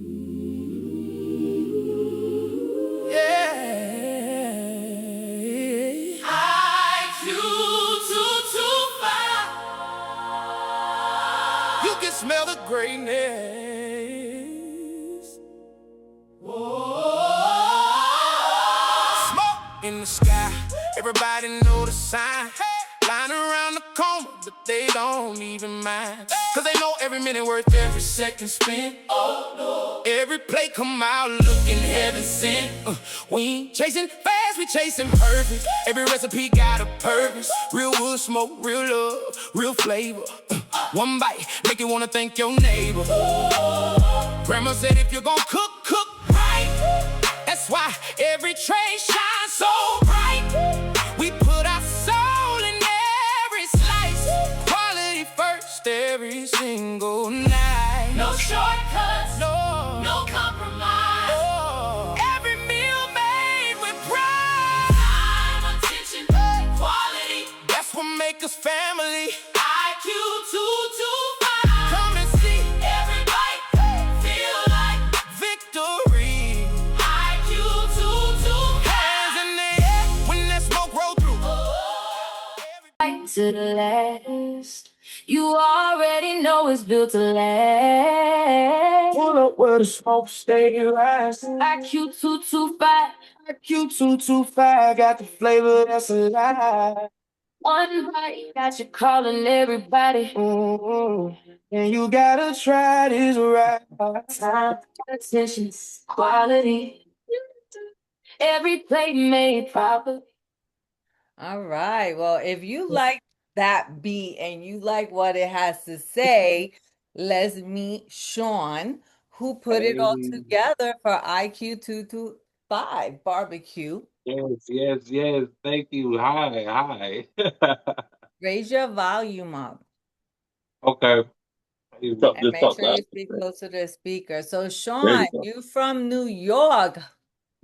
Yeah. IQ225. You can smell the greatness. Whoa. Smoke in the sky. Everybody know the sign. Lying around the corner, but they don't even mind. Cause they know every minute worth every second spent. Oh no. Every play come out looking heaven sent. We ain't chasing fast, we chasing perfect. Every recipe got a purpose. Real wood smoke, real love, real flavor. One bite, make you wanna thank your neighbor. Grandma said if you're gonna cook, cook right. That's why every tray shines so bright. We put our soul in every slice. Quality first every single night. No shortcuts, no compromise. Oh. Every meal made with pride. Time, attention, quality. That's what make us family. IQ225. Come and see. Every bite feel like victory. IQ225. Hands in the air when that smoke roll through. To the last, you already know it's built to last. Pull up where the smoke stay rising. IQ225. IQ225 got the flavor that's alive. One bite got you calling everybody. And you gotta try this right. Time, attention, quality. Every plate made properly. All right. Well, if you like that beat and you like what it has to say, let's meet Shawn, who put it all together for IQ225 BBQ. Yes. Thank you. Hi. Raise your volume up Okay. and make sure you speak close to the speaker. So, Shawn, you from New York.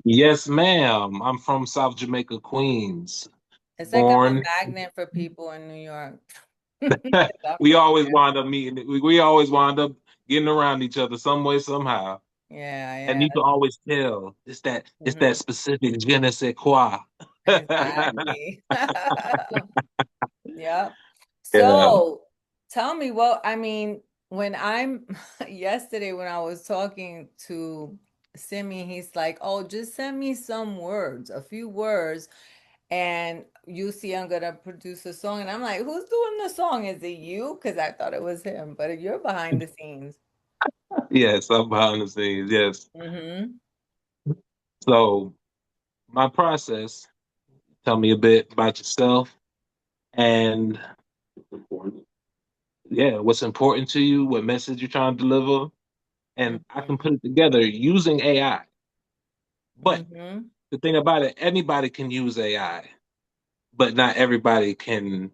Yes, ma'am. I'm from South Jamaica, Queens. It's like I'm a magnet for people in New York. We always wind up meeting. We always wind up getting around each other some way, somehow. Yeah. And you can always tell it's that specific je ne sais quoi. Exactly. Yep. So tell me, well, I mean, yesterday when I was talking to Simmy, he's like, oh, just send me some words, a few words, and you see I'm gonna produce a song. And I'm like, who's doing the song? Is it you? Because I thought it was him, but you're behind the scenes. Yes, I'm behind the scenes. Yes. Mm-hmm. So my process, tell me a bit about yourself and what's important to you, what message you're trying to deliver, and I can put it together using AI. But the thing about it, anybody can use AI, but not everybody can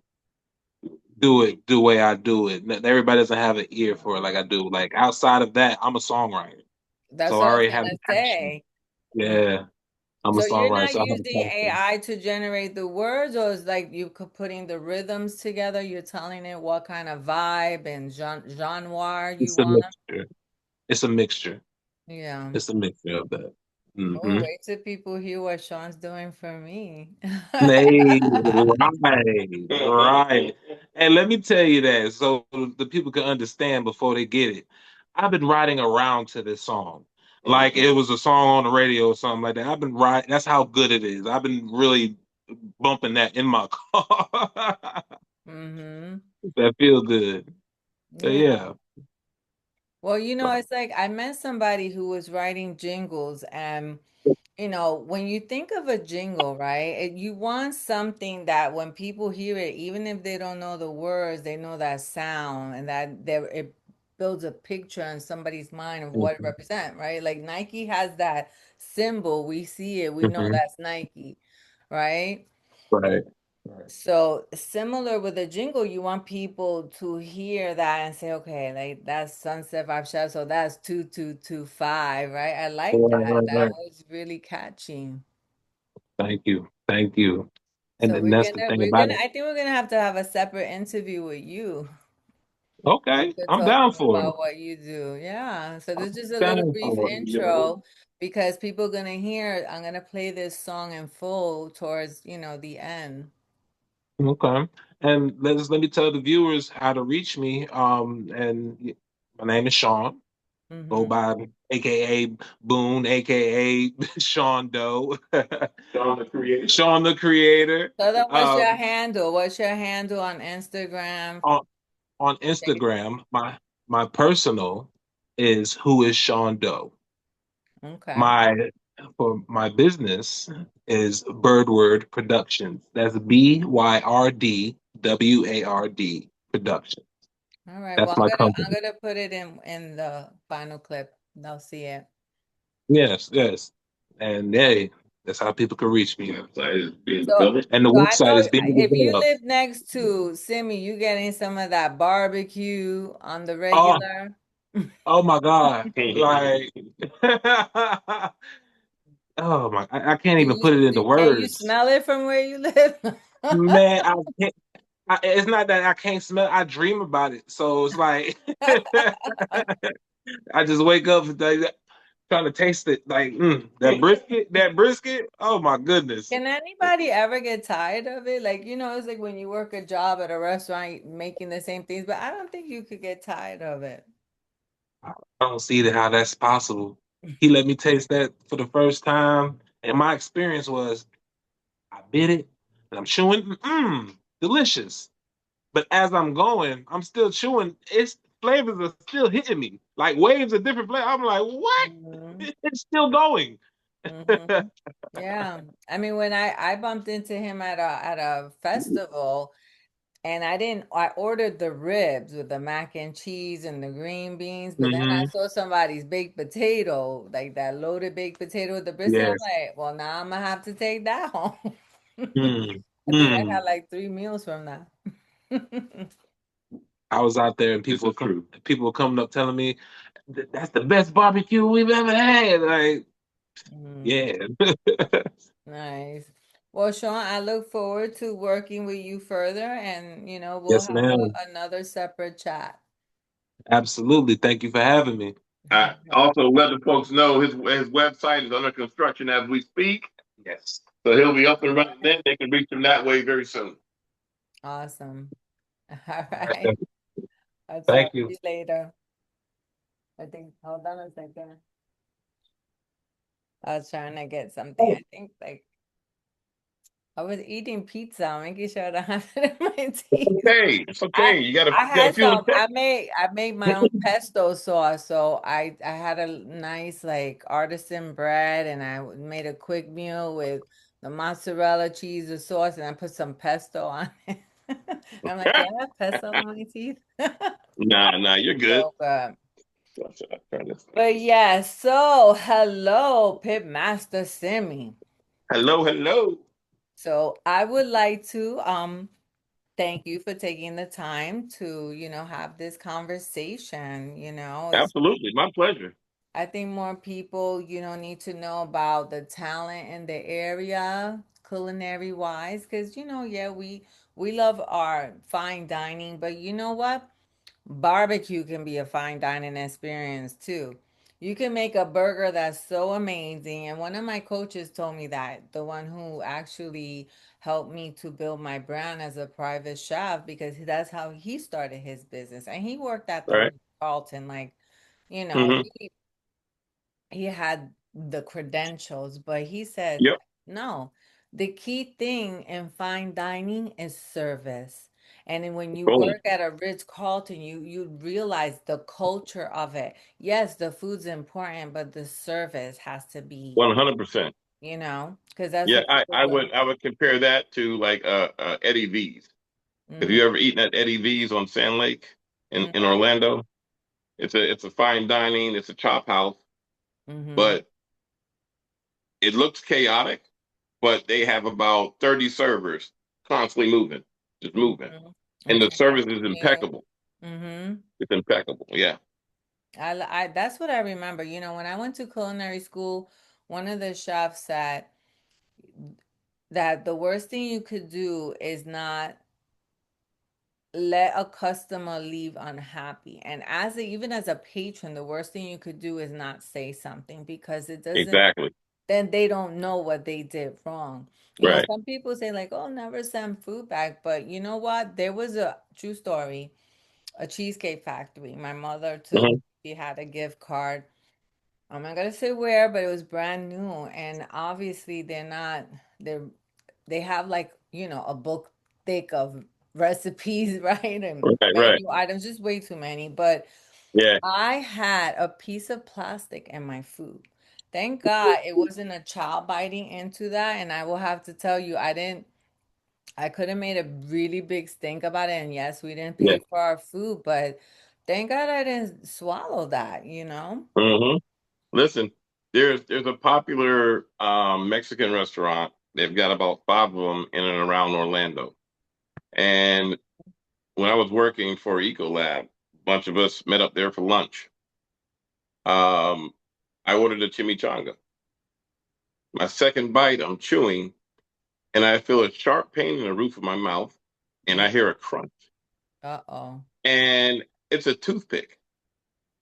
do it the way I do it. Everybody doesn't have an ear for it like I do. Like outside of that, I'm a songwriter. That's So what I I was already have gonna the passion. say. Yeah. I'm a So you're songwriter. not So I have using a passion. AI to generate the words, or is like you putting the rhythms together? You're telling it what kind of vibe and genre you It's a want? mixture. It's a mixture. Yeah. It's a mixture of that. Oh, wait till people hear what Shawn's doing for me. Hey, right. And let me tell you that so the people can understand before they get it. I've been riding around to this song. Like it was a song on the radio or something like that. I've been riding, that's how good it is. I've been really bumping that in my car. That feel good. But yeah. Well, it's like I met somebody who was writing jingles, and when you think of a jingle, right, you want something that when people hear it, even if they don't know the words, they know that sound and that it builds a picture in somebody's mind of what it represents, right? Like Nike has that symbol, we see it, we know that's Nike, right? Right. So similar with a jingle, you want people to hear that and say, okay, like that's Sunset Five Chef, so that's 2225, right? I like that. That Right. was really catchy. Thank you. Thank you. And So then that's the thing about it. I think we're gonna have to have a separate interview with you. Okay, to I'm talk down more for it. about what you do. Yeah. So this is just a little Down brief for it. intro because people are gonna hear. I'm gonna play this song in full towards the end. Okay. And let me tell the viewers how to reach me. My name is Shawn. Go Mm-hmm. by AKA Boone, AKA Shawn Doe. Shawn the Creator. Shawn the Creator. So then, what's your Um, handle? What's your handle on Instagram? on on Instagram, my personal is Who is Shawn Doe. Okay. My for my business is Birdward Productions. That's BYRDWARD Productions. All right. Well, That's I'm my gonna I'm company. gonna put it in the final clip. They'll see it. Yes, yes. And hey, that's how people can reach me. Website is being So, developed. And the so I website know is being if you developed. live next to Simi, you getting some of that barbecue on the Oh, regular. oh my God. Like oh my I can't even put it into Can you words. smell it from where you live? Man, I can't it's not that I can't smell, I dream about it. So it's like I just wake up and trying to taste it. Like that brisket. Oh my goodness. Can anybody ever get tired of it? Like, it's like when you work a job at a restaurant making the same things, but I don't think you could get tired of it. I don't see how that's possible. He let me taste that for the first time, and my experience was I bit it and I'm chewing, delicious. But as I'm going, I'm still chewing. Its flavors are still hitting me like waves of different flavors. I'm like, what? Hmm. It's still going. Hmm. Yeah. I mean, when I bumped into him at a festival, and I ordered the ribs with the mac and cheese and the green beans, but then I Hmm. saw somebody's baked potato, like that loaded baked potato with the brisket. I'm Yes. like, well, now I'm gonna have to take that home. Mm. I think I had Mm. like 3 meals from that. I was out there and people were coming up telling me that's the best barbecue we've ever had. Like, Mm, yeah. nice. Well, Shawn, I look forward to working with you further, and we'll Yes, have ma'am. another separate chat. Absolutely. Thank you for having me. Also, let the folks know his website is under construction as we speak. Yes. So he'll be up and running then. They can reach him that way very soon. Awesome. All All right, right. I'll talk thank to you. you later. I think, hold on a second. I was trying to get something. I think like I was eating pizza, making sure I don't have it in my teeth. Okay, it's I okay. I You got a had few. some. I made my own pesto sauce, so I had a nice like artisan bread, and I made a quick meal with the mozzarella cheese, the sauce, and I put some pesto on it. I'm like, do I have pesto on my teeth? Nah, you're good. So good. Try this thing. But yeah, so hello, Pitmaster Simi. Hello, hello. So I would like to thank you for taking the time to, have this conversation. Absolutely, my pleasure. I think more people, need to know about the talent in the area, culinary wise, because yeah, we love our fine dining, but you know what? Barbecue can be a fine dining experience too. You can make a burger that's so amazing. And one of my coaches told me that, the one who actually helped me to build my brand as a private chef, because that's how he started his business. And he worked at All the right. Ritz-Carlton, like, Mm-hmm. he had the credentials, but he said, Yep. no, the key thing in fine dining is service. And then when you Boom. work at a Ritz-Carlton, you realize the culture of it. Yes, the food's important, but the service has to be, 100%. because that's Yeah, what people go. I would compare that to like Eddie V's. Have Mm-hmm, you ever eaten at Eddie V's on Sand Lake in mm-hmm, Orlando? It's a fine dining. It's a chop house, mm-hmm, but it looks chaotic. But they have about 30 servers constantly moving, just moving, mm-hmm. and And the keeping service it is clean. impeccable. Mm-hmm. It's impeccable. Yeah. That's what I remember. When I went to culinary school, one of the chefs said that the worst thing you could do is not let a customer leave unhappy. And even as a patron, the worst thing you could do is not say something, because it doesn't, Exactly. then they don't know what they did wrong. Right. Some people say like, oh, never send food back. But you know what? There was a true story, a cheesecake factory. My mother took, Hmm. she had a gift card. I'm not gonna say where, but it was brand new. And obviously they're they have like, a book thick of recipes, right? And Right. Right. menu items, just way too many. But Yeah. I had a piece of plastic in my food. Thank God it wasn't a child biting into that. And I will have to tell you, I could have made a really big stink about it. And yes, we didn't Yeah. pay for our food, but thank God I didn't swallow that. Hmm. Listen, there's a popular Mexican restaurant. They've got about five of them in and around Orlando. And when I was working for Ecolab, a bunch of us met up there for lunch. Um, I ordered a chimichanga. My second bite, I'm chewing, and I feel a sharp pain in the roof of my mouth, and I hear a crunch. Uh-oh. And it's a toothpick.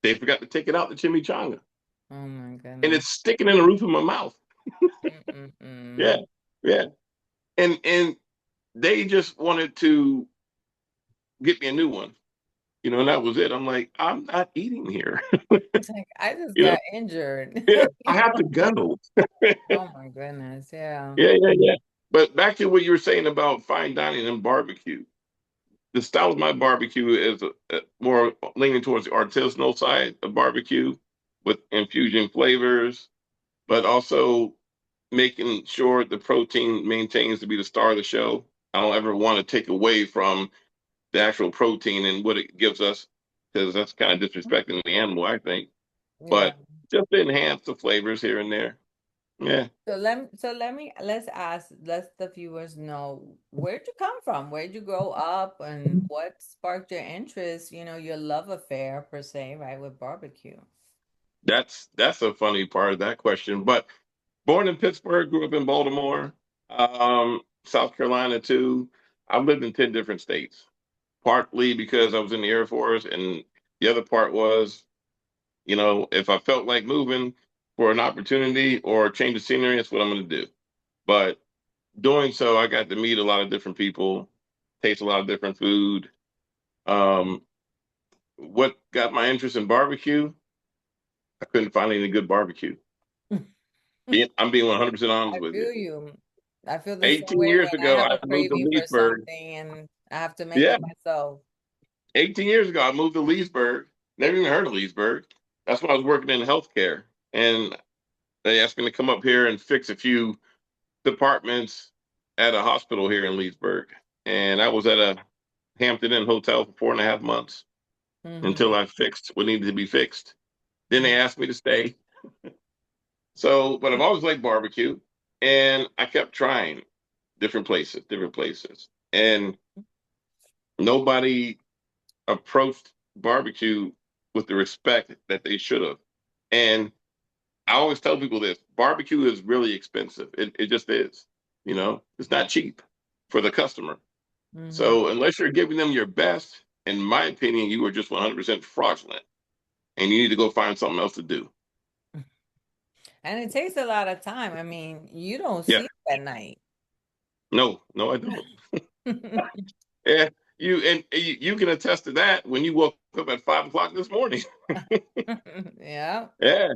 They forgot to take it out the chimichanga, Oh my and goodness. it's sticking in the roof of my mouth. Yeah, Mm-mm-mm. yeah. And they just wanted to get me a new one, and that was it. I'm like, I'm not eating here. It's like I just you know, got injured. yeah, I have to go. Oh my goodness. Yeah. Yeah, yeah, yeah. But back to what you were saying about fine dining and barbecue. The style of my barbecue is more leaning towards the artisanal side of barbecue with infusion flavors, but also making sure the protein maintains to be the star of the show. I don't ever want to take away from the actual protein and what it gives us, because that's kind of disrespecting the animal, I think. Yeah. But just to enhance the flavors here and there. Yeah. Let's ask, let the viewers know, where'd you come from? Where'd you grow up, and what sparked your interest, your love affair per se, right, with barbecue? That's a funny part of that question. But born in Pittsburgh, grew up in Baltimore, South Carolina too. I've lived in 10 different states, partly because I was in the Air Force, and the other part was, if I felt like moving for an opportunity or change of scenery, that's what I'm going to do. But doing so, I got to meet a lot of different people, taste a lot of different food. Um, what got my interest in barbecue? I couldn't find any good barbecue. I'm being 100% honest I with you. feel you. I feel the same 18 way years when I ago, have I a moved to craving for Leesburg. something and I have to make Yeah, it myself. 18 years ago, I moved to Leesburg. Never even heard of Leesburg. That's when I was working in healthcare. And they asked me to come up here and fix a few departments at a hospital here in Leesburg. And I was at a Hampton Inn hotel for 4.5 months until Mm-hmm. I fixed what needed to be fixed. Then they Mm-hmm. asked me to stay. So, but I've always liked barbecue, and I kept trying different places, different places. And nobody approached barbecue with the respect that they should have. And I always tell people this: barbecue is really expensive. It just is. It's not cheap for the customer. Mm-hmm. So unless you're giving them your best, in my opinion, you are just 100% fraudulent, and you need to go find something else to do. And it takes a lot of time. I mean, you don't Yeah. sleep at night. No, no, I don't. Yeah, you can attest to that when you woke up at 5 o'clock this morning. Yeah. Yeah.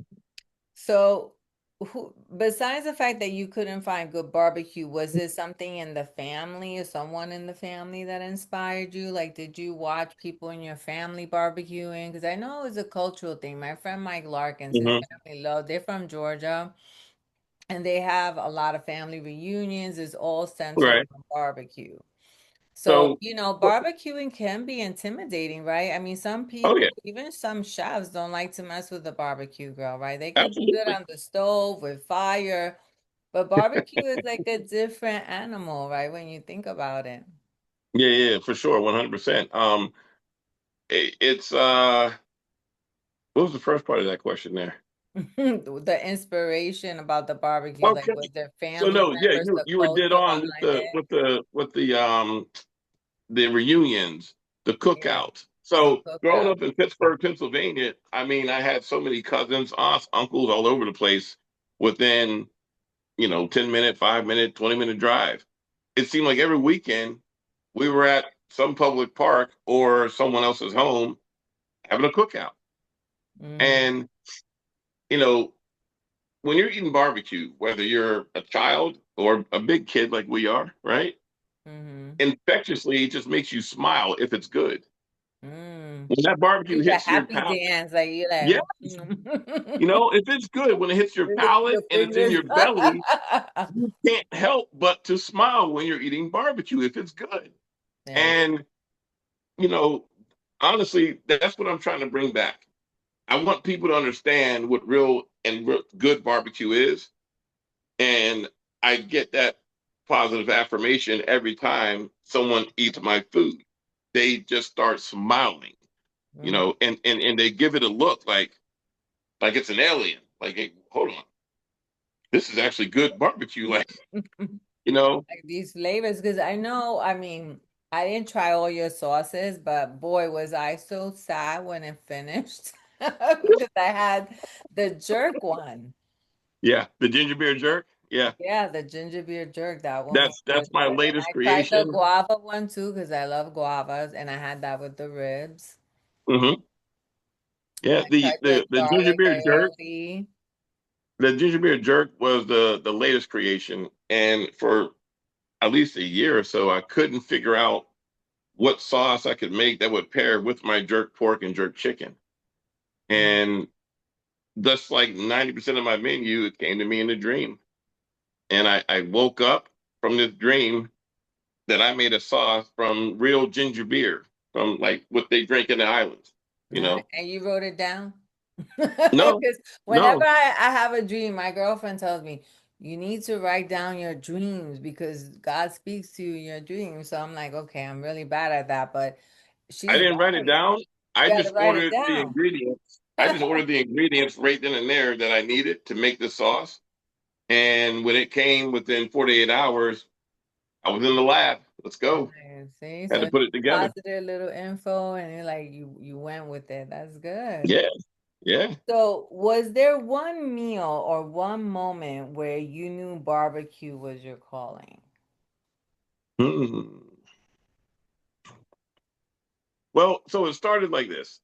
So, besides the fact that you couldn't find good barbecue, was it something in the family or someone in the family that inspired you? Like, did you watch people in your family barbecuing? Because I know it's a cultural thing. My friend Mike Larkins, his Hmm. family they're from Georgia, and they have a lot of family reunions. It's all centered Right. on barbecue. So, So, barbecuing can be intimidating, right? I mean, some oh yeah, people, even some chefs, don't like to mess with the barbecue grill, right? They could do good absolutely. on the stove with fire, but barbecue is like a different animal, right? When you think about it. Yeah, yeah, for sure, 100%. It's what was the first part of that question there? The inspiration about the barbecue, like Okay. was their So family no, yeah, members, you the you were dead culture on with behind the it? with the with the reunions. the Yeah, cookout. the So growing cookout. up in Pittsburgh, Pennsylvania, I mean, I had so many cousins, aunts, uncles all over the place within, 10-minute, 5-minute, 20-minute drive. It seemed like every weekend we were at some public park or someone else's home having a cookout. Mm-hmm. And, you know, when you're eating barbecue, whether you're a child or a big kid like we are, right? Mm-hmm. Infectiously, it just makes you smile if it's good. Mm. When that barbecue Do the hits your happy palate, dance, like you yeah, like mm. if it's good, when it hits your Lift palate your and it's in fingers. your belly, you can't help but to smile when you're eating barbecue if it's good. Yeah. And, you know, honestly, that's what I'm trying to bring back. I want people to understand what real good barbecue is. And I get that positive affirmation every time someone eats my food. They just start smiling, Mm. and they give it a look like it's an alien. Like, hey, hold on, this is actually good barbecue. Like, you know, Like these flavors, because I know, I mean, I didn't try all your sauces, but boy, was I so sad when it finished because I had the jerk one. yeah, the ginger beer jerk. Yeah, Yeah, the ginger beer jerk, that one was that's really my good. And latest I tried the creation. guava one too, because I love guavas, and I had that with the ribs. Hmm. Yeah, I the tried the the the ginger garlic beer jerk. aioli. The ginger beer jerk was the latest creation, and for at least a year or so, I couldn't figure out what sauce I could make that would pair with my jerk pork and jerk chicken. Mm. And that's like 90% of my menu, it came to me in a dream. And I woke up from this dream that I made a sauce from real ginger beer, from like what they drink in the islands, you know? And you wrote it down? No, Because whenever no, I have a dream, my girlfriend tells me, you need to write down your dreams because God speaks to you in your dreams. So I'm like, okay, I'm really bad at that, but I she's didn't write it right. down. You I got to just write it ordered the down. ingredients. I just ordered the ingredients right then and there that I needed to make the sauce. And when it came within 48 hours, I was in the lab. Let's go. Nice. See, Had so to you put it together. deposited a little info and you're like you went with it. That's good. Yeah, yeah. So, was there one meal or one moment where you knew barbecue was your calling? Hmm. Well, so it started like this.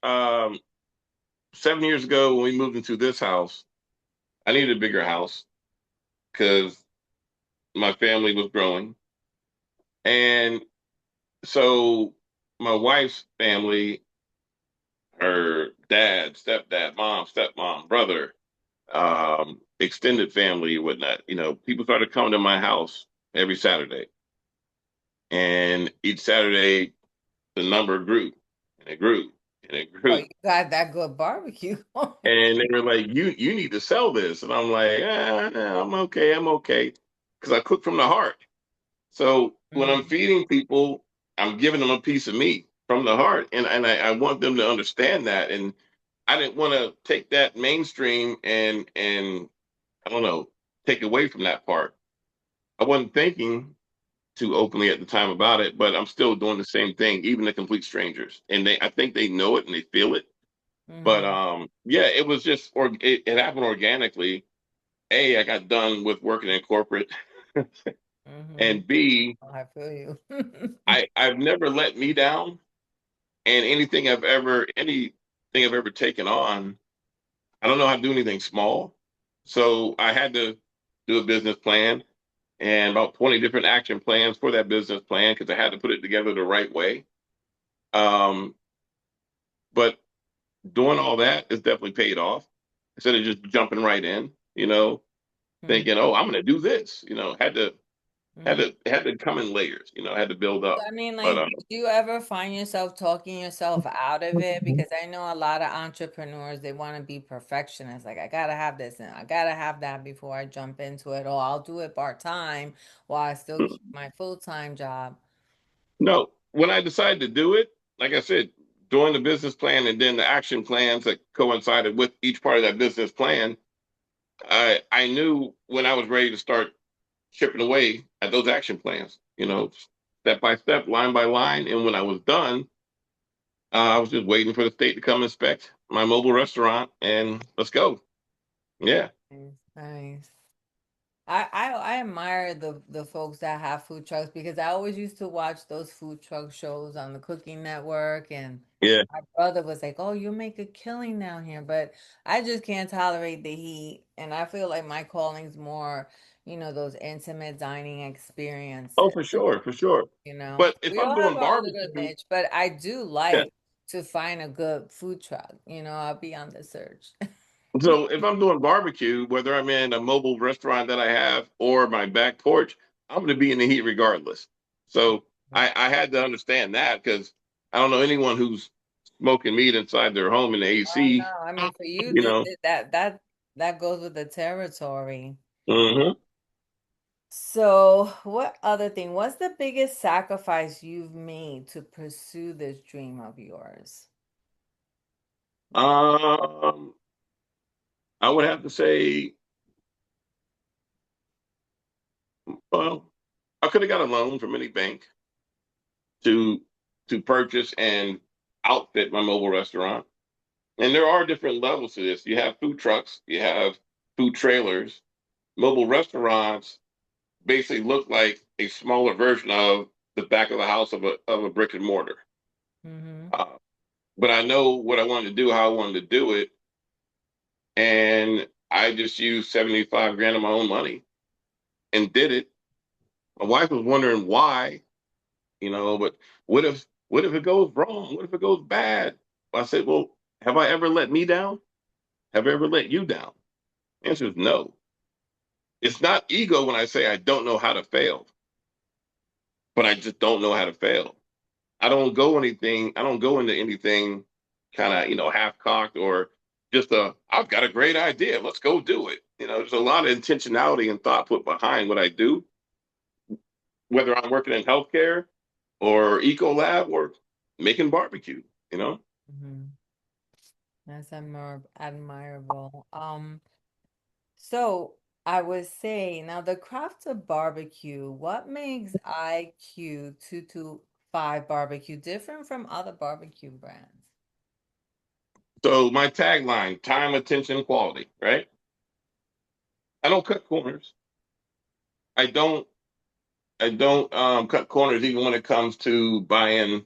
7 years ago, when we moved into this house, I needed a bigger house because my family was growing. And so my wife's family, her dad, stepdad, mom, stepmom, brother, extended family, and whatnot, people started coming to my house every Saturday. And each Saturday, the number grew and it grew and it Well, grew. you got that good barbecue. And they were like, you need to sell this. And I'm like, I'm okay. I'm okay. Because I cook from the heart. So when I'm Mm, feeding people, I'm giving them a piece of me from the heart. And I want them to understand that. And I didn't want to take that mainstream and I don't know, take away from that part. I wasn't thinking too openly at the time about it, but I'm still doing the same thing, even to complete strangers. And I think they know it and they feel it. But mm-hmm, yeah, it was just, or it happened organically. A, I got done with working in corporate, mm-hmm. and B, Oh, I feel you. I've never let me down, and anything I've ever taken on, I don't know how to do anything small, so I had to do a business plan and about 20 different action plans for that business plan because I had to put it together the right way. Um, but doing all that has definitely paid off instead of just jumping right in, Mm, thinking, oh, I'm going to do this. Had mm. to had to come in layers. Had to build So, up. I mean, But like, do you ever find yourself talking yourself out of it? Because I know a lot of entrepreneurs, they want to be perfectionists. Like, I gotta have this and I gotta have that before I jump into it, or I'll do it part-time while I still keep my full-time job. no, when I decided to do it, like I said, doing the business plan and then the action plans that coincided with each part of that business plan, I knew when I was ready to start chipping away at those action plans, step by step, line by line. And when I was done, I was just waiting for the state to come inspect my mobile restaurant, and let's go. Yeah. Nice. Nice. I admire the folks that have food trucks because I always used to watch those food truck shows on the Cooking Network, and Yeah. my brother was like, "Oh, you make a killing down here," but I just can't tolerate the heat, and I feel like my calling's more, those intimate dining Oh, experiences, for sure, for sure. you know. But if We I'm all have doing our little barbecue, niche, but I do yeah. like to find a good food truck. I'll be on the search. So if I'm doing barbecue, whether I'm in a mobile restaurant that I have or my back porch, I'm going to be in the heat regardless. So I had to understand that because I don't know anyone who's smoking meat inside their home in the Oh no, AC. I mean for you, You know. that goes with the territory. Hmm. So, what other thing? What's the biggest sacrifice you've made to pursue this dream of yours? Um, I would have to say, well, I could have got a loan from any bank to purchase and outfit my mobile restaurant. And there are different levels to this. You have food trucks, you have food trailers, mobile restaurants basically look like a smaller version of the back of the house of a brick and mortar. Mm-hmm. Uh, but I know what I wanted to do, how I wanted to do it, and I just used 75 grand of my own money and did it. My wife was wondering why, but what if it goes wrong? What if it goes bad? I said, well, have I ever let me down? Have I ever let you down? The answer is no. It's not ego when I say I don't know how to fail, but I just don't know how to fail. I don't go into anything kind of, half cocked or just I've got a great idea. Let's go do it. There's a lot of intentionality and thought put behind what I do, whether I'm working in healthcare or eco lab or making barbecue, you know? Mm-hmm. That's admirable. So I would say now the craft of barbecue, what makes IQ225 BBQ different from other barbecue brands? So my tagline, time, attention, quality, right? I don't cut corners. I don't cut corners even when it comes to buying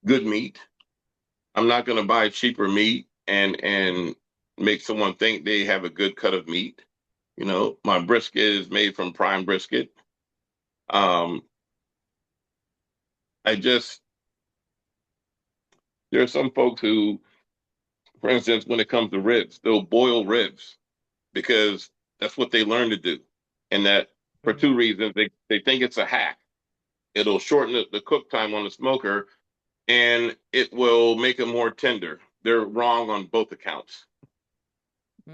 good meat. I'm not going to buy cheaper meat and make someone think they have a good cut of meat. My brisket is made from prime brisket. Um, I just there are some folks who, for instance, when it comes to ribs, they'll boil ribs because that's what they learn to do, and that for Mm-hmm. two reasons they think it's a hack. It'll shorten the cook time on the smoker, and it will make them more tender. They're wrong on both accounts.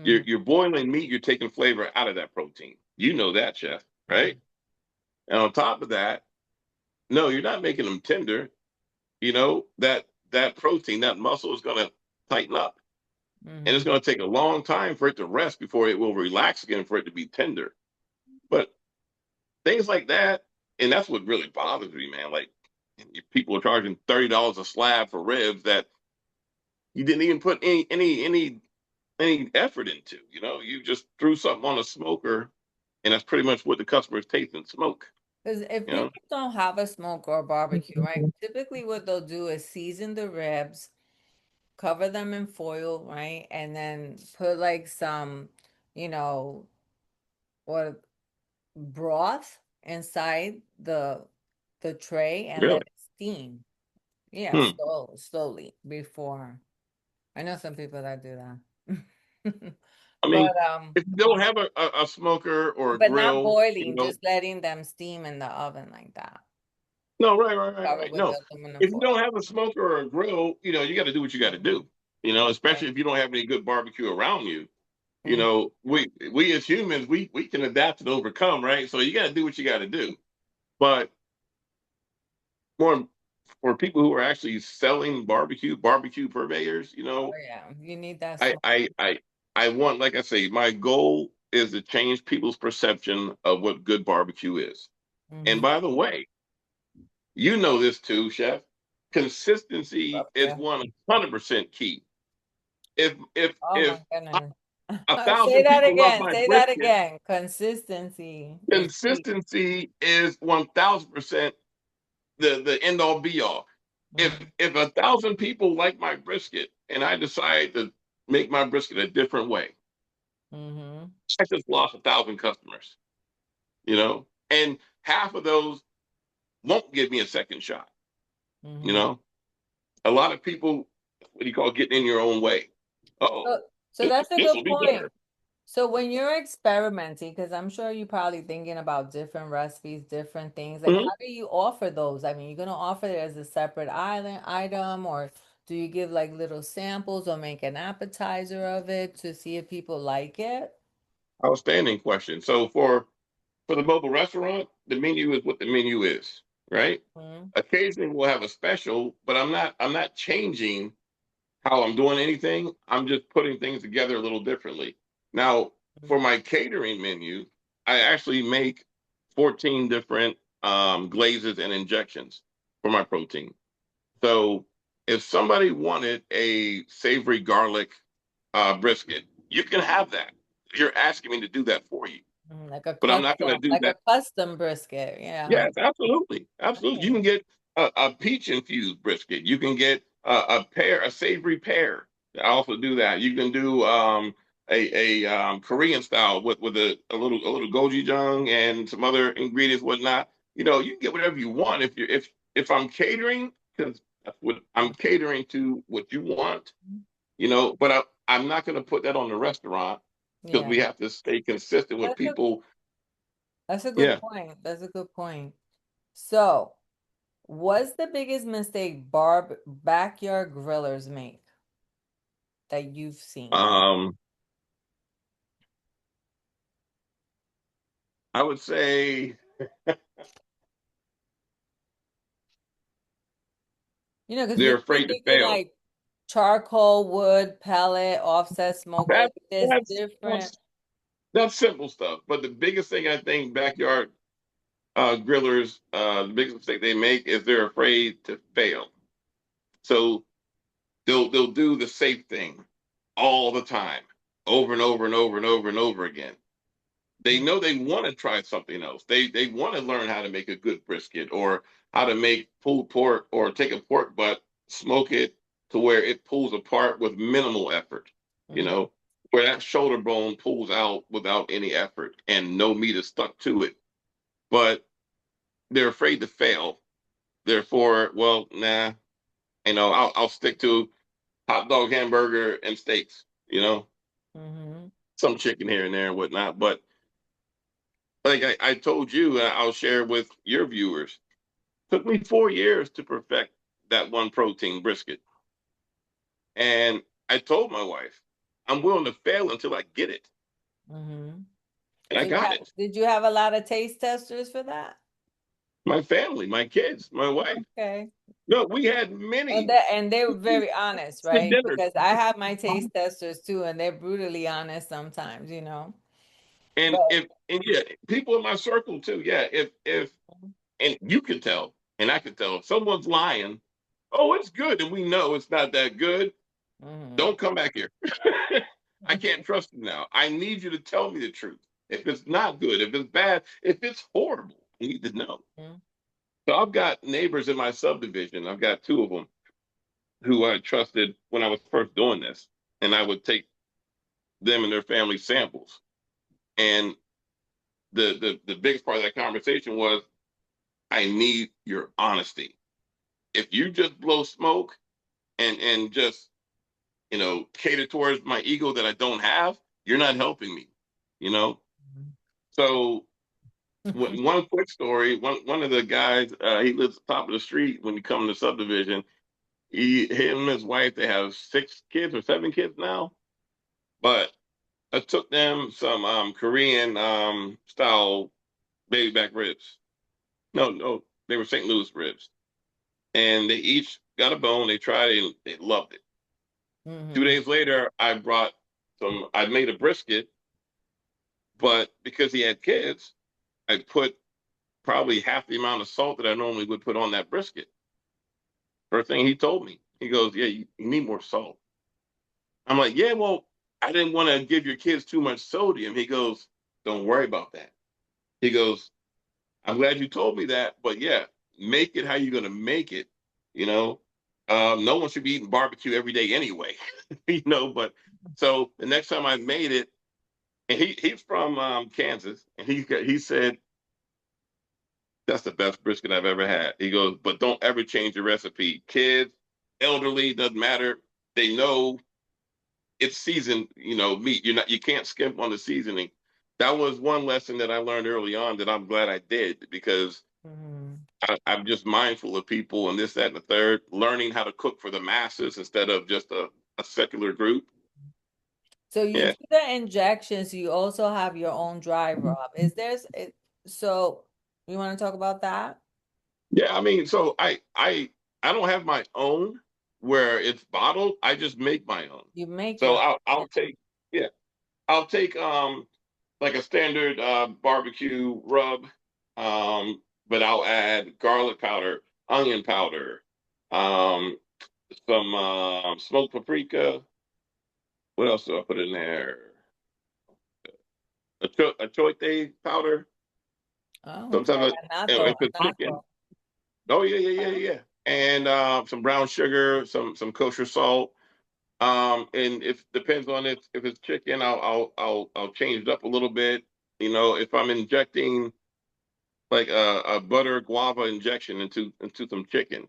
You're boiling meat, you're taking flavor out of that protein. You know that, chef, Mm-hmm. right? And on top of that, no, you're not making them tender. That protein, that muscle is going to tighten up, and it's Mm-hmm. going to take a long time for it to rest before it will relax again for it to be tender. But things like that, and that's what really bothers me, man. Like people are charging $30 a slab for ribs that you didn't even put any effort into. You just threw something on a smoker, and that's pretty much what the customers taste and smoke. Because if You know, people don't have a smoke or a barbecue, right, typically what they'll do is season the ribs, cover them in foil, right, and then put like some, you know, what broth inside the tray and let really. it steam. Yeah, Hmm. slowly before. I know some people that do that. I mean, But if you don't have a smoker or a not grill, boiling, just letting them steam in the oven like that. no, right, right, right, Covered right. with No, the aluminum if you foil. don't have a smoker or a grill, you got to do what you got to do. Especially Right. if you don't have any good barbecue around you. Mhm. We as humans, we can adapt and overcome, right? So you got to do what you got to do. But more for people who are actually selling barbecue purveyors, Oh yeah, you need that I smoke. I I I want, like I say, my goal is to change people's perception of what good barbecue is. And Hmm. by the way, you know this too, chef, consistency is Yeah. 100% key. Oh If my goodness. a Say thousand that people love again. my Say that brisket, again. Consistency is key. consistency is 1,000% the end all be all. Mm-hmm. If 1,000 people like my brisket and I decide to make my brisket a different way, Mm-hmm. I just lost 1,000 customers, and half of those won't give me a second shot. You Mm-hmm. know, a lot of people, what do you call getting in your own way? Oh, So that's a this good will be point. better. So when you're experimenting, because I'm sure you're probably thinking about different recipes, different things, like Mhm. how do you offer those? I mean, you're gonna offer it as a separate island item, or do you give like little samples or make an appetizer of it to see if people like it? Outstanding question. So for the mobile restaurant, the menu is what the menu is, right? Mm-hmm. Occasionally we'll have a special, but I'm not changing how I'm doing anything. I'm just putting things together a little differently. Now, for my catering menu, I actually make 14 different glazes and injections for my protein. So if somebody wanted a savory garlic brisket, you can have that. You're asking me to do that for you, but I'm not going to do Like a that. custom brisket. Yeah. Yes, absolutely, absolutely. You Nice. can get a peach infused brisket. You can get a savory pear. I also do that. You can do a Korean style with a little gochujang and some other ingredients, whatnot. You can get whatever you want if I'm catering, because that's what I'm catering to, what you want. But I'm not going to put that on the restaurant because Yeah. we have to stay consistent with That's a people. that's a good Yeah. point. That's a good point. So, what's the biggest mistake backyard grillers make that you've seen? Um, I would say Because they're we're afraid to thinking fail. like charcoal, wood, pellet, offset smoker. That Like there's that's different. that's that's simple stuff. But the biggest thing I think backyard grillers, the biggest mistake they make is they're afraid to fail. So they'll do the safe thing all the time, over and over and over and over and over again. They know they want to try something else. They want to learn how to make a good brisket, or how to make pulled pork, or take a pork butt, smoke it to where it pulls apart with minimal effort, you Mhm. know, where that shoulder bone pulls out without any effort and no meat is stuck to it. But they're afraid to fail. Therefore, well, nah, I'll stick to hot dog, hamburger, and steaks, Mhm. some chicken here and there and whatnot. But like I told you, I'll share with your viewers. Took me 4 years to perfect that one protein brisket. And I told my wife, I'm willing to fail until I get it. Mhm. And I got it. Did you have a lot of taste testers for that? My family, my kids, my wife. Okay. No, we had And many they were very honest, right? dinners. Because I have my taste testers too, and they're brutally honest sometimes. And But and yeah, people in my circle too. Yeah, if and you can tell, and I can tell if someone's lying, oh, it's good, and we know it's not that good. mhm. Don't come back here. I can't trust you now. I need you to tell me the truth. If it's not good, if it's bad, if it's horrible, I need to know. Mhm. So I've got neighbors in my subdivision. I've got two of them who I trusted when I was first doing this, and I would take them and their family samples. And the biggest part of that conversation was, I need your honesty. If you just blow smoke and just cater towards my ego that I don't have, you're not helping me. You know. So one quick story. One of the guys, he lives at the top of the street. When you come to the subdivision, him and his wife, they have 6 kids or 7 kids now. But I took them some Korean style baby back ribs. No, no, they were St. Louis ribs, and they each got a bone. They tried it, and they loved it. Two Mhm. days later, I brought some. I made a brisket, but because he had kids, I put probably half the amount of salt that I normally would put on that brisket. First thing he told me, he goes, "Yeah, you need more salt." I'm like, "Yeah, well, I didn't want to give your kids too much sodium." He goes, "Don't worry about that." He goes, "I'm glad you told me that, but yeah, make it how you're gonna make it. You know, no one should be eating barbecue every day anyway." But so the next time I made it, and he's from Kansas, and he said that's the best brisket I've ever had. He goes, "But don't ever change the recipe. Kids, elderly, doesn't matter. They know it's seasoned, meat. You can't skimp on the seasoning." That was one lesson that I learned early on that I'm glad I did, because I'm just mindful of people and this, that, and the third, learning how to cook for the masses instead of just a secular group. So you Yeah. do the injections, you also have your own dry rub. So you want to talk about that? Yeah, I mean, so I don't have my own where it's bottled. I just make my own. You make So your I'll take, yeah, I'll take like a standard barbecue rub, but I'll add garlic powder, onion powder, um, some smoked paprika. What else do I put in there? A choy powder. Oh, okay. Sometimes Anato, if it's chicken. anato. Oh yeah. And some brown sugar, some kosher salt. And if depends on if it's chicken, I'll change it up a little bit. If I'm injecting like a butter guava injection into some chicken,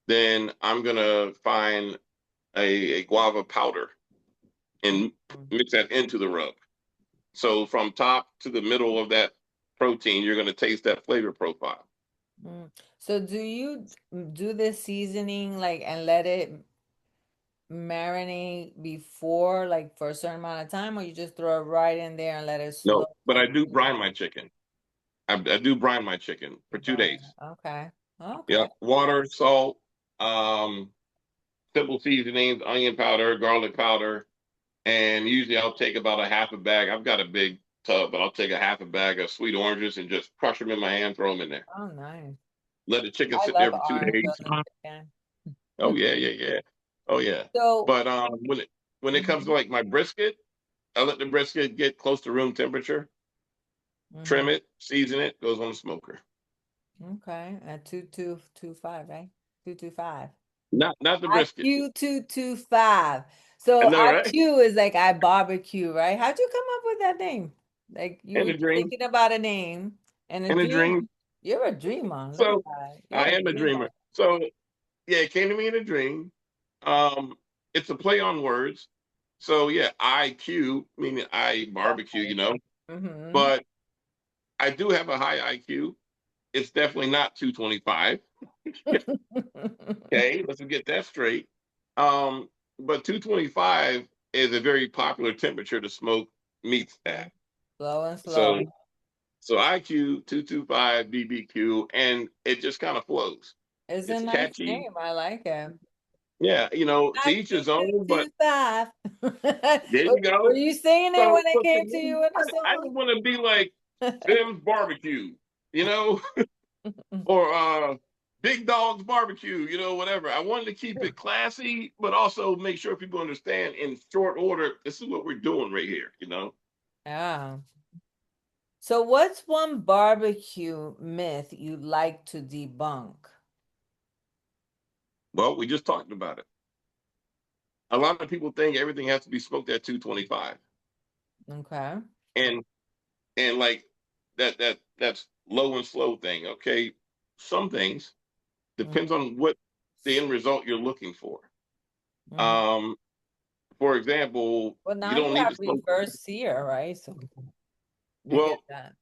then I'm gonna find a guava powder and mix that into the rub. So from top to the middle of that protein, you're gonna taste that flavor profile. So do you do the seasoning like and let it marinate before, like for a certain amount of time, or you just throw it right in there and let it No, slow but I cook? do brine my chicken. I do brine my chicken for 2 days. Okay. Okay. Yep, water, salt, um, simple seasonings, onion powder, garlic powder, and usually I'll take about a half a bag. I've got a big tub, but I'll take a half a bag of sweet oranges and just crush them in my hand, throw them in there. Oh, nice. Let the chicken I sit there love for two orange days. on the chicken. Oh yeah. Oh yeah. So, But when it comes to mhm, like my brisket, I let the brisket get close to room temperature, mhm. trim it, season it, goes on the smoker. Okay, at 2225, right? 225. Not the brisket. IQ225. I So know, right? IQ is like I barbecue, right? How'd you come up with that name? Like you In were a just dream. thinking about a name and a In a dream. dream. You're a dreamer. Look at So that. You're I a am a dreamer. dreamer. So yeah, it came to me in a dream. Um, it's a play on words. So yeah, IQ, meaning I barbecue, Mm-hmm. but I do have a high IQ. It's definitely not 225. Okay, let's get that straight. Um, but 225 is a very popular temperature to smoke meats at. Slow and So slow. so IQ 225 BBQ, and it just kind of flows. It's a It's nice catchy. name. I like it. Yeah, to each his own, but IQ225. there you Were go. you singing it So, when it so for came to me, you in the I song? didn't want to be like Sim's Barbecue, you know, or Big Dog's Barbecue, whatever. I wanted to keep it classy, but also make sure people understand in short order, this is what we're doing right here. Yeah. So what's one barbecue myth you'd like to debunk? Well, we just talked about it. A lot of people think everything has to be smoked at 225. Okay. And like that's low and slow thing. Okay. Some things depends on what the end result you're looking for. Mm-hmm. Um, for example, Well, you now don't you need have to smoke. reverse sear, right? So I get Well, that.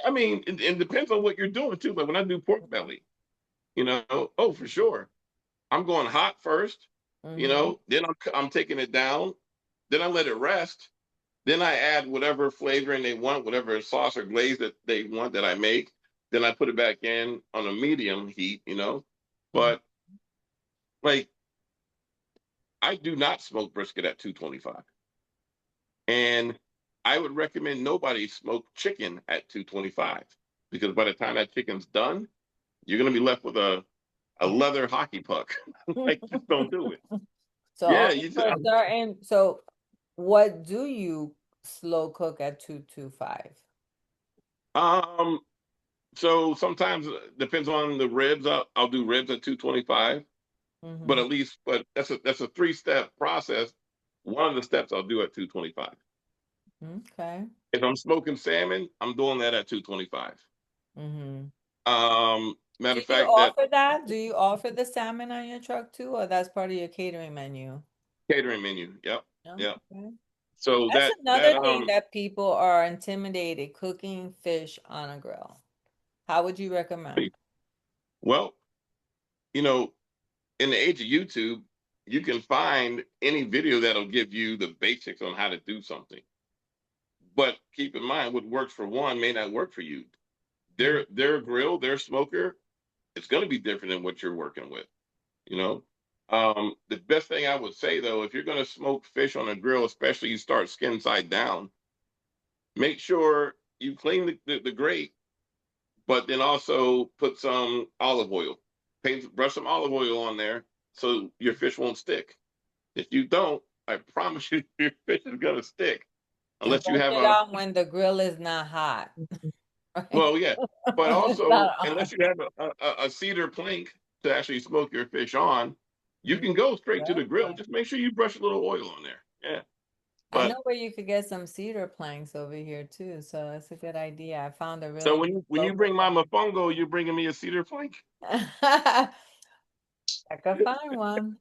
I mean, it depends on what you're doing too. Like when I do pork belly, oh for sure, I'm going hot first. Mm-hmm. Then I'm taking it down. Then I let it rest. Then I add whatever flavoring they want, whatever sauce or glaze that they want that I make. Then I put it back in on a medium heat. Mm-hmm. But like I do not smoke brisket at 225. And I would recommend nobody smoke chicken at 225 because by the time that chicken's done, you're going to be left with a a leather hockey puck. Like, just don't do it. So Yeah, only for certain. So what do you slow cook at 225? So sometimes depends on the ribs. I'll do ribs at 225, but Mm-hmm. at least, but that's a 3-step process. One of the steps I'll do at 225. Okay. If I'm smoking salmon, I'm doing that at 225. Mm-hmm. Matter Do of you fact, that offer that? Do you offer the salmon on your truck too, or that's part of your catering menu? catering menu. Yep, yep. Okay. So That's that another thing that people are intimidated, cooking fish on a grill. How would you recommend? well, you know, in the age of YouTube, you can find any video that'll give you the basics on how to do something. But keep in mind, what works for one may not work for you. Mm, Their grill, their smoker, it's going to be different than what you're working with. You know, the best thing I would say though, if you're going to smoke fish on a grill, especially you start skin side down, make sure you clean the grate, but then also put some olive oil, brush some olive oil on there so your fish won't stick. If you don't, I promise you, your fish is going to stick and unless you don't have get a out when the grill is not hot, right? well, yeah, but It's also not unless hot. you have a cedar plank to actually smoke your fish on, you Mm, can go straight to the good grill. point. Just make sure you brush a little oil on there. Yeah, I but know where you could get some cedar planks over here too, so that's a good idea. I found a so really when good you local bring my mofongo, you're bringing me a cedar plank. shop. I could find one.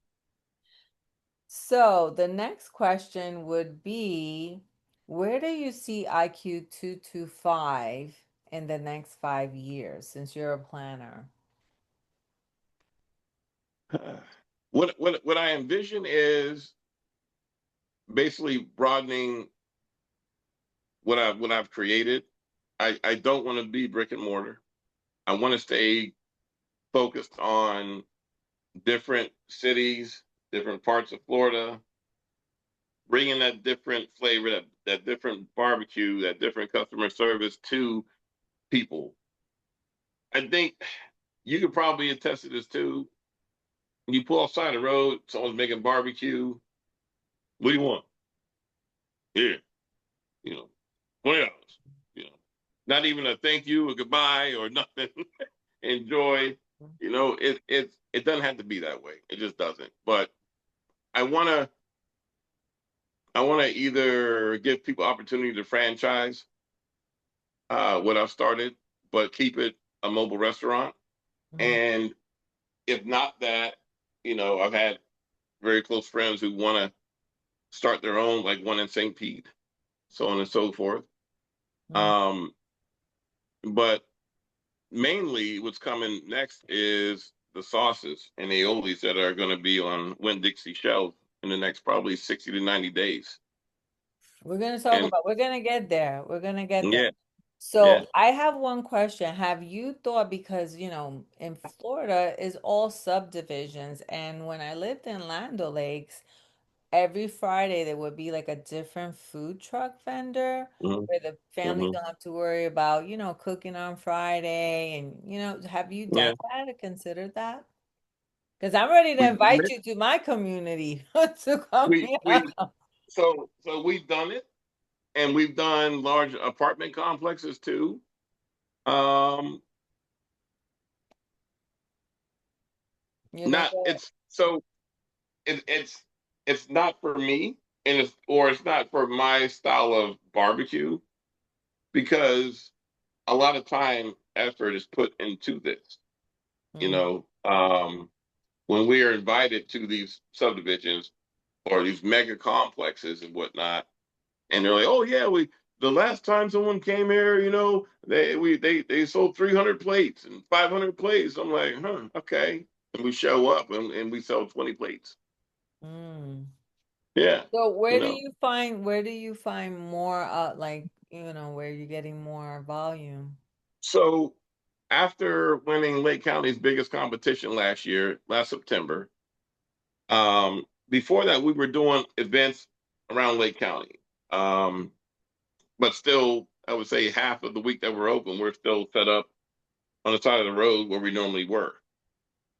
So the next question would be, where do you see IQ 225 in the next 5 years since you're a planner? What I envision is basically broadening what I've created. I don't want to be brick and mortar. I want to stay focused on different cities, different parts of Florida, bringing that different flavor, that different barbecue, that different customer service to people. I think you could probably attest to this too. You pull off side of the road, someone's making barbecue. What do you want? Here, you know, $20. You know, not even a thank you, a goodbye, or nothing. Enjoy. You know, it doesn't have to be that way. It just doesn't. But I wanna I wanna either give people opportunity to franchise what I've started, but keep it a mobile restaurant. Mhm. And if not that, I've had very close friends who want to start their own, like one in St. Pete, so on and so forth. Mhm. Um, but mainly what's coming next is the sauces and aiolis that are going to be on Winn-Dixie shelves in the next probably 60 to 90 days. And We're gonna get there. We're gonna get there. yeah, So yeah. I have one question. Have you thought, because in Florida is all subdivisions, and when I lived in Land Lakes, every Friday there would be like a different food truck vendor Mm-hmm, where the families mm-hmm. don't have to worry about, cooking on Friday. And, have you done Yeah. that or considered that? Because I'm ready to We've done invite it. you to my community to come We here. we so we've done it, and we've done large apartment complexes too. Um, You not never. it's so it's not for me, and it's not for my style of barbecue because a lot of time effort is put into this. You Mm, know, when we are invited to these subdivisions or these mega complexes and whatnot, and they're like, "Oh yeah, we the last time someone came here, they sold 300 plates and 500 plates." I'm like, "Huh, okay." And we show up and we sell 20 plates. mm. Yeah, So you know. where do you find more like, where you're getting more volume? So after winning Lake County's biggest competition last September, before that we were doing events around Lake County. Um, but still, I would say half of the week that we're open, we're still set up on the side of the road where we normally were.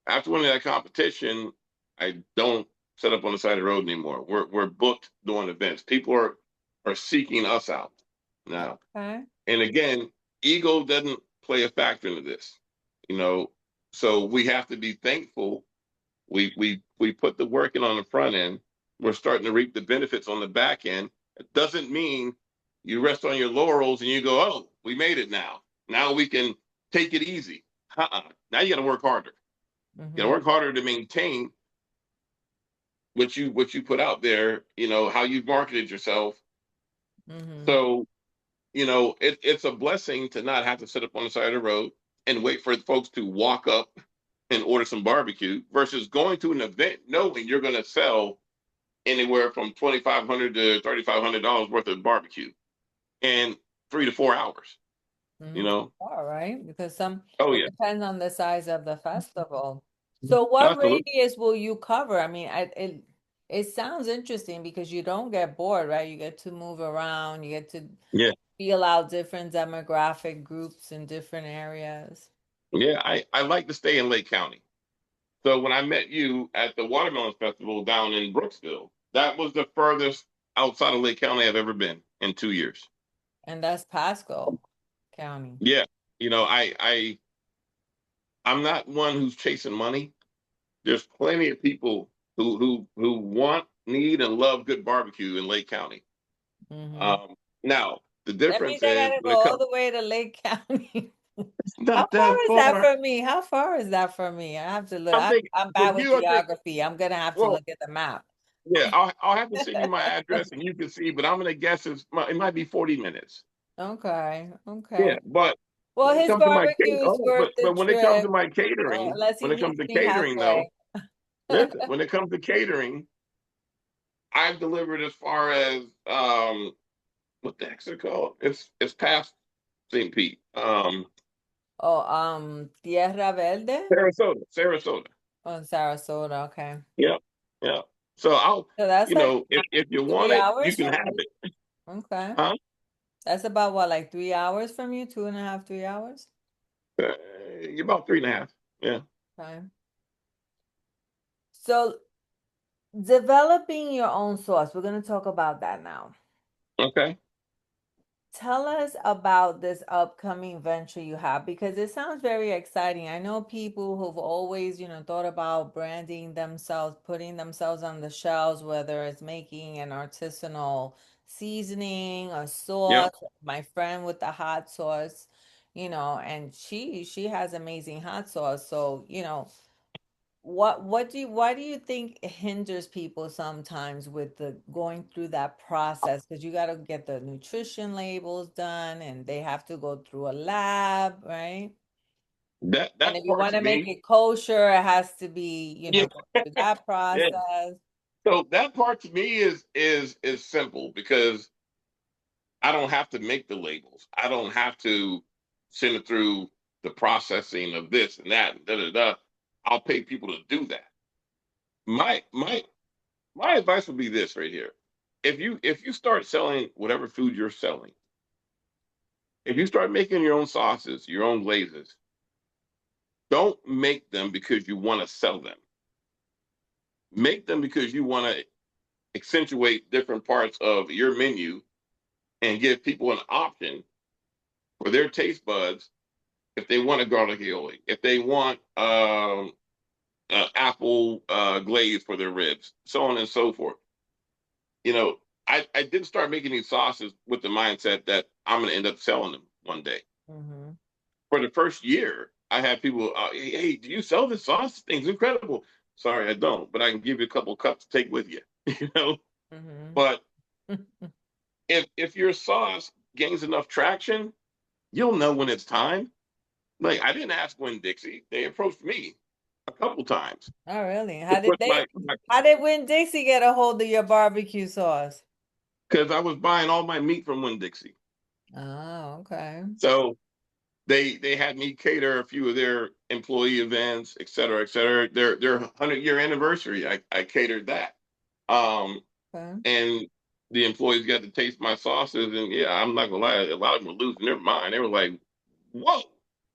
after winning that competition, I don't set up on the side of the road anymore. We're booked doing events. People are seeking us out now. Okay. And again, ego doesn't play a factor into this, you know. So we have to be thankful. We put the work in on the front end. We're starting to reap the benefits on the back end. It doesn't mean you rest on your laurels and you go, oh, we made it now. Now we can take it easy. Now you got to work harder. You got to work harder to maintain what you put out there. You know how you've marketed yourself. So it's a blessing to not have to sit up on the side of the road and wait for folks to walk up and order some barbecue versus going to an event knowing you're going to sell anywhere from $2,500 to $3,500 worth of barbecue in 3 to 4 hours. You know, all right, because it depends on the size of the festival. So what absolutely. radius will you cover? I mean, it sounds interesting because you don't get bored, right? You get to move around, you get to Yeah. feel out different demographic groups in different areas. Yeah, I like to stay in Lake County. So when I met you at the Watermelon Festival down in Brooksville, that was the furthest outside of Lake County I've ever been in 2 years. And that's Pasco County. Yeah. You know, I'm not one who's chasing money. There's plenty of people who want, need, and love good barbecue in Lake County. Now the That means difference I is gotta go when it all comes, the way to Lake County. it's How not far that is that far. from me? How far is that from me? I have to look. I'm thinking I'm for bad with you. I think geography. I'm gonna have to well, look at the map. yeah. I'll have to send you my address and you can see. But I'm gonna guess it might be 40 minutes. Okay, Yeah, okay. but Well, when it his comes to my barbecue is worth the but when it comes to trip, my catering, unless he when it comes meets to me catering though, halfway. listen, when it comes to catering, I've delivered as far as what the heck's it called? It's past St. Pete. Oh, Tierra Verde? Sarasota. Oh, Sarasota, okay. Yeah, yeah. So So that's you like know, if you want three it, you hours can from have you? it. Okay. Huh? That's about what, like 3 hours from you? 2.5, 3 hours? About 3.5. Yeah. Okay. So developing your own sauce, we're going to talk about that now. Okay. Tell us about this upcoming venture you have because it sounds very exciting. I know people who've always, thought about branding themselves, putting themselves on the shelves, whether it's making an artisanal seasoning, a Yep. sauce. My friend with the hot sauce, and she has amazing hot sauce. So, why do you think hinders people sometimes with the going through that process? Because you got to get the nutrition labels done and they have to go through a lab, right? And That if you part want to to make me, it kosher, it has to be, yeah, go through that yeah. process. So that part to me is simple because I don't have to make the labels. I don't have to send it through the processing of this and that and da da da. I'll pay people to do that. My my my advice would be this right here. If you start selling whatever food you're selling, if you start making your own sauces, your own glazes, don't make them because you want to sell them. Make them because you want to accentuate different parts of your menu and give people an option for their taste buds if they want a garlic aioli, if they want apple glaze for their ribs, so on and so forth. You know, I didn't start making these sauces with the mindset that I'm going to end up selling them one day. For the first year, I had people, hey, do you sell this sauce? This thing's incredible. Sorry, I don't, but I can give you a couple cups to take with you. You know, but if your sauce gains enough traction, you'll know when it's time. Like I didn't ask Winn Dixie; they approached me a couple times Oh, really? to How did put my how did Winn Dixie get a hold of your barbecue sauce? because I was buying all my meat from Winn Dixie. Oh, okay. So they had me cater a few of their employee events, et cetera, et cetera. Their 100-year anniversary, I catered that. Okay. And the employees got to taste my sauces, and yeah, I'm not gonna lie, a lot of them were losing their mind. They were like, "Whoa,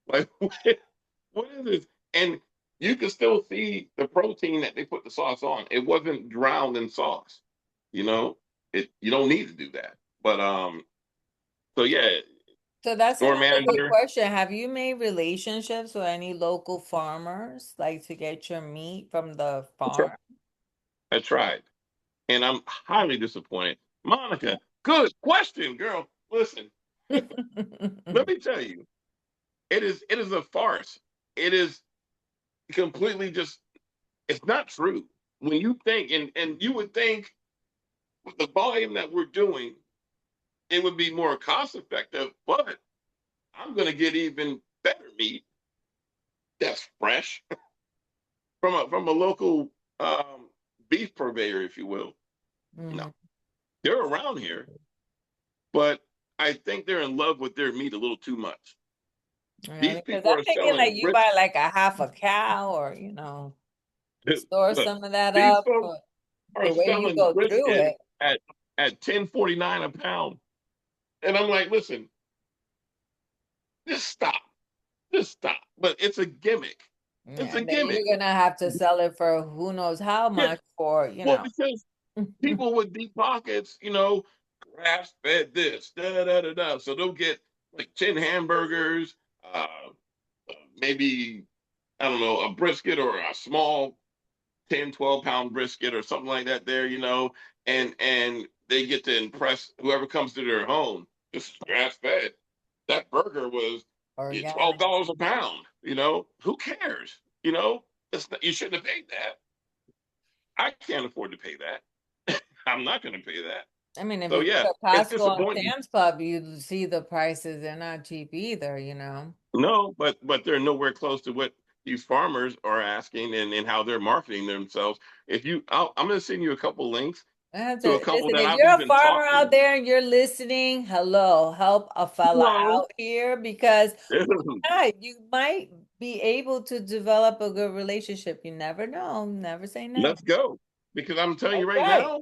like what is this?" And you can still see the protein that they put the sauce on. It wasn't drowned in sauce. You know, you don't need to do that. But so yeah, So that's store another good manager. question. Have you made relationships with any local farmers, like to get your meat from the I tried. farm? I tried, and I'm highly disappointed. Monica, good question, girl. Listen, let me tell you, it is a farce. It is completely just. It's not true. When you think, and you would think with the volume that we're doing, it would be more cost effective, but I'm going to get even better meat that's fresh from a local um, beef purveyor, if you will. No, Mhm. they're around here, but I think they're in love with their meat a little too much. Really? These Because people I'm are thinking like selling you rich. buy like a half a cow or, store Look, some of that these up folks for are the way you selling go through brisket it. at 10.49 a pound, and I'm like, listen, just stop, just stop. But it's a gimmick. It's Yeah, a and then you're gimmick. gonna have to sell it for who knows how Yeah. much for, Well, because people with deep pockets, grass fed this, da da da da. So they'll get like 10 hamburgers, maybe, I don't know, a brisket or a small 10, 12 pound brisket or something like that there, and they get to impress whoever comes to their home. This is grass fed. That burger was organic. $12 a pound, who cares? It's not, you shouldn't have paid that. I can't afford to pay that. I'm not going to pay that. I mean, if So you yeah, go to it's Costco and disappointing. Sam's Club, you see the prices. They're not cheap either. No, but they're nowhere close to what these farmers are asking and how they're marketing themselves. I'm going to send you a couple links I have to a to couple listen. that If I've you're a even farmer talked to. out there and you're listening, hello, help a fella Hello, out here because you might be able to develop a good relationship. You never know. Never say never. let's go because I'm telling you That's right right. now.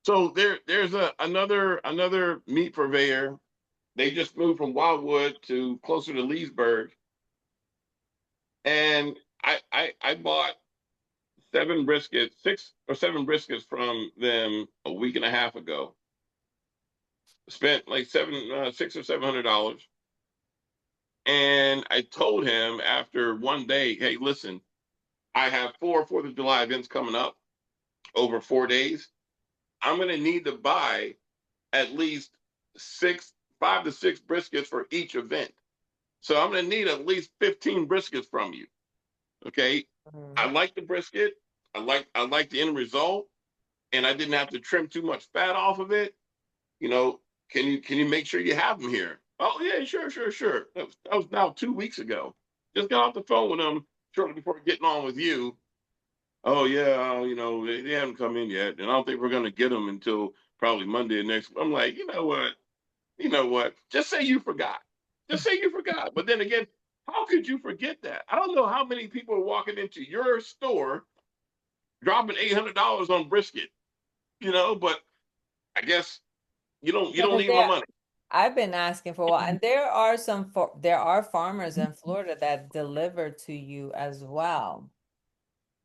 So there's another meat purveyor. They just moved from Wildwood to closer to Leesburg, and I bought 6 or 7 briskets from them a week and a half ago. Spent like $600 or $700, and I told him after one day, hey, listen, I have 4th of July events coming up over 4 days. I'm going to need to buy at least 5 to 6 briskets for each event. So I'm going to need at least 15 briskets from you. Okay. I Mhm. like the brisket. I like the end result, and I didn't have to trim too much fat off of it. You know, can you make sure you have them here? Oh yeah, sure, sure, sure. That was now 2 weeks ago. Just got off the phone with them shortly before getting on with you. Oh yeah, they haven't come in yet, and I don't think we're gonna get them until probably Monday next. I'm like, you know what? You know what? Just say you forgot. Just say you forgot. But then again, how could you forget that? I don't know how many people are walking into your store dropping $800 on brisket. But I guess you don't Because need my money. I've been asking for a while, and there are farmers in Florida that deliver to you as well.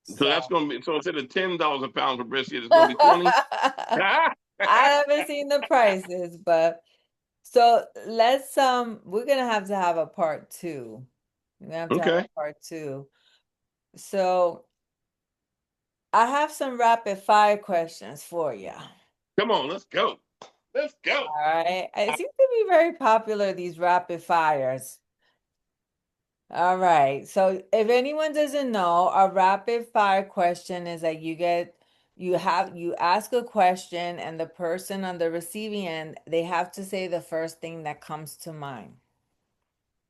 So So that's gonna be so instead of $10 a pound for brisket, it's gonna be 20. I haven't seen the prices, but so we're gonna have to have a part two. We're gonna have to have Okay, a part two. So I have some rapid fire questions for you. come on, let's go. Let's go. All right. It seems to be very popular, these rapid fires. All right. So if anyone doesn't know, a rapid fire question is that you ask a question and the person on the receiving end, they have to say the first thing that comes to mind.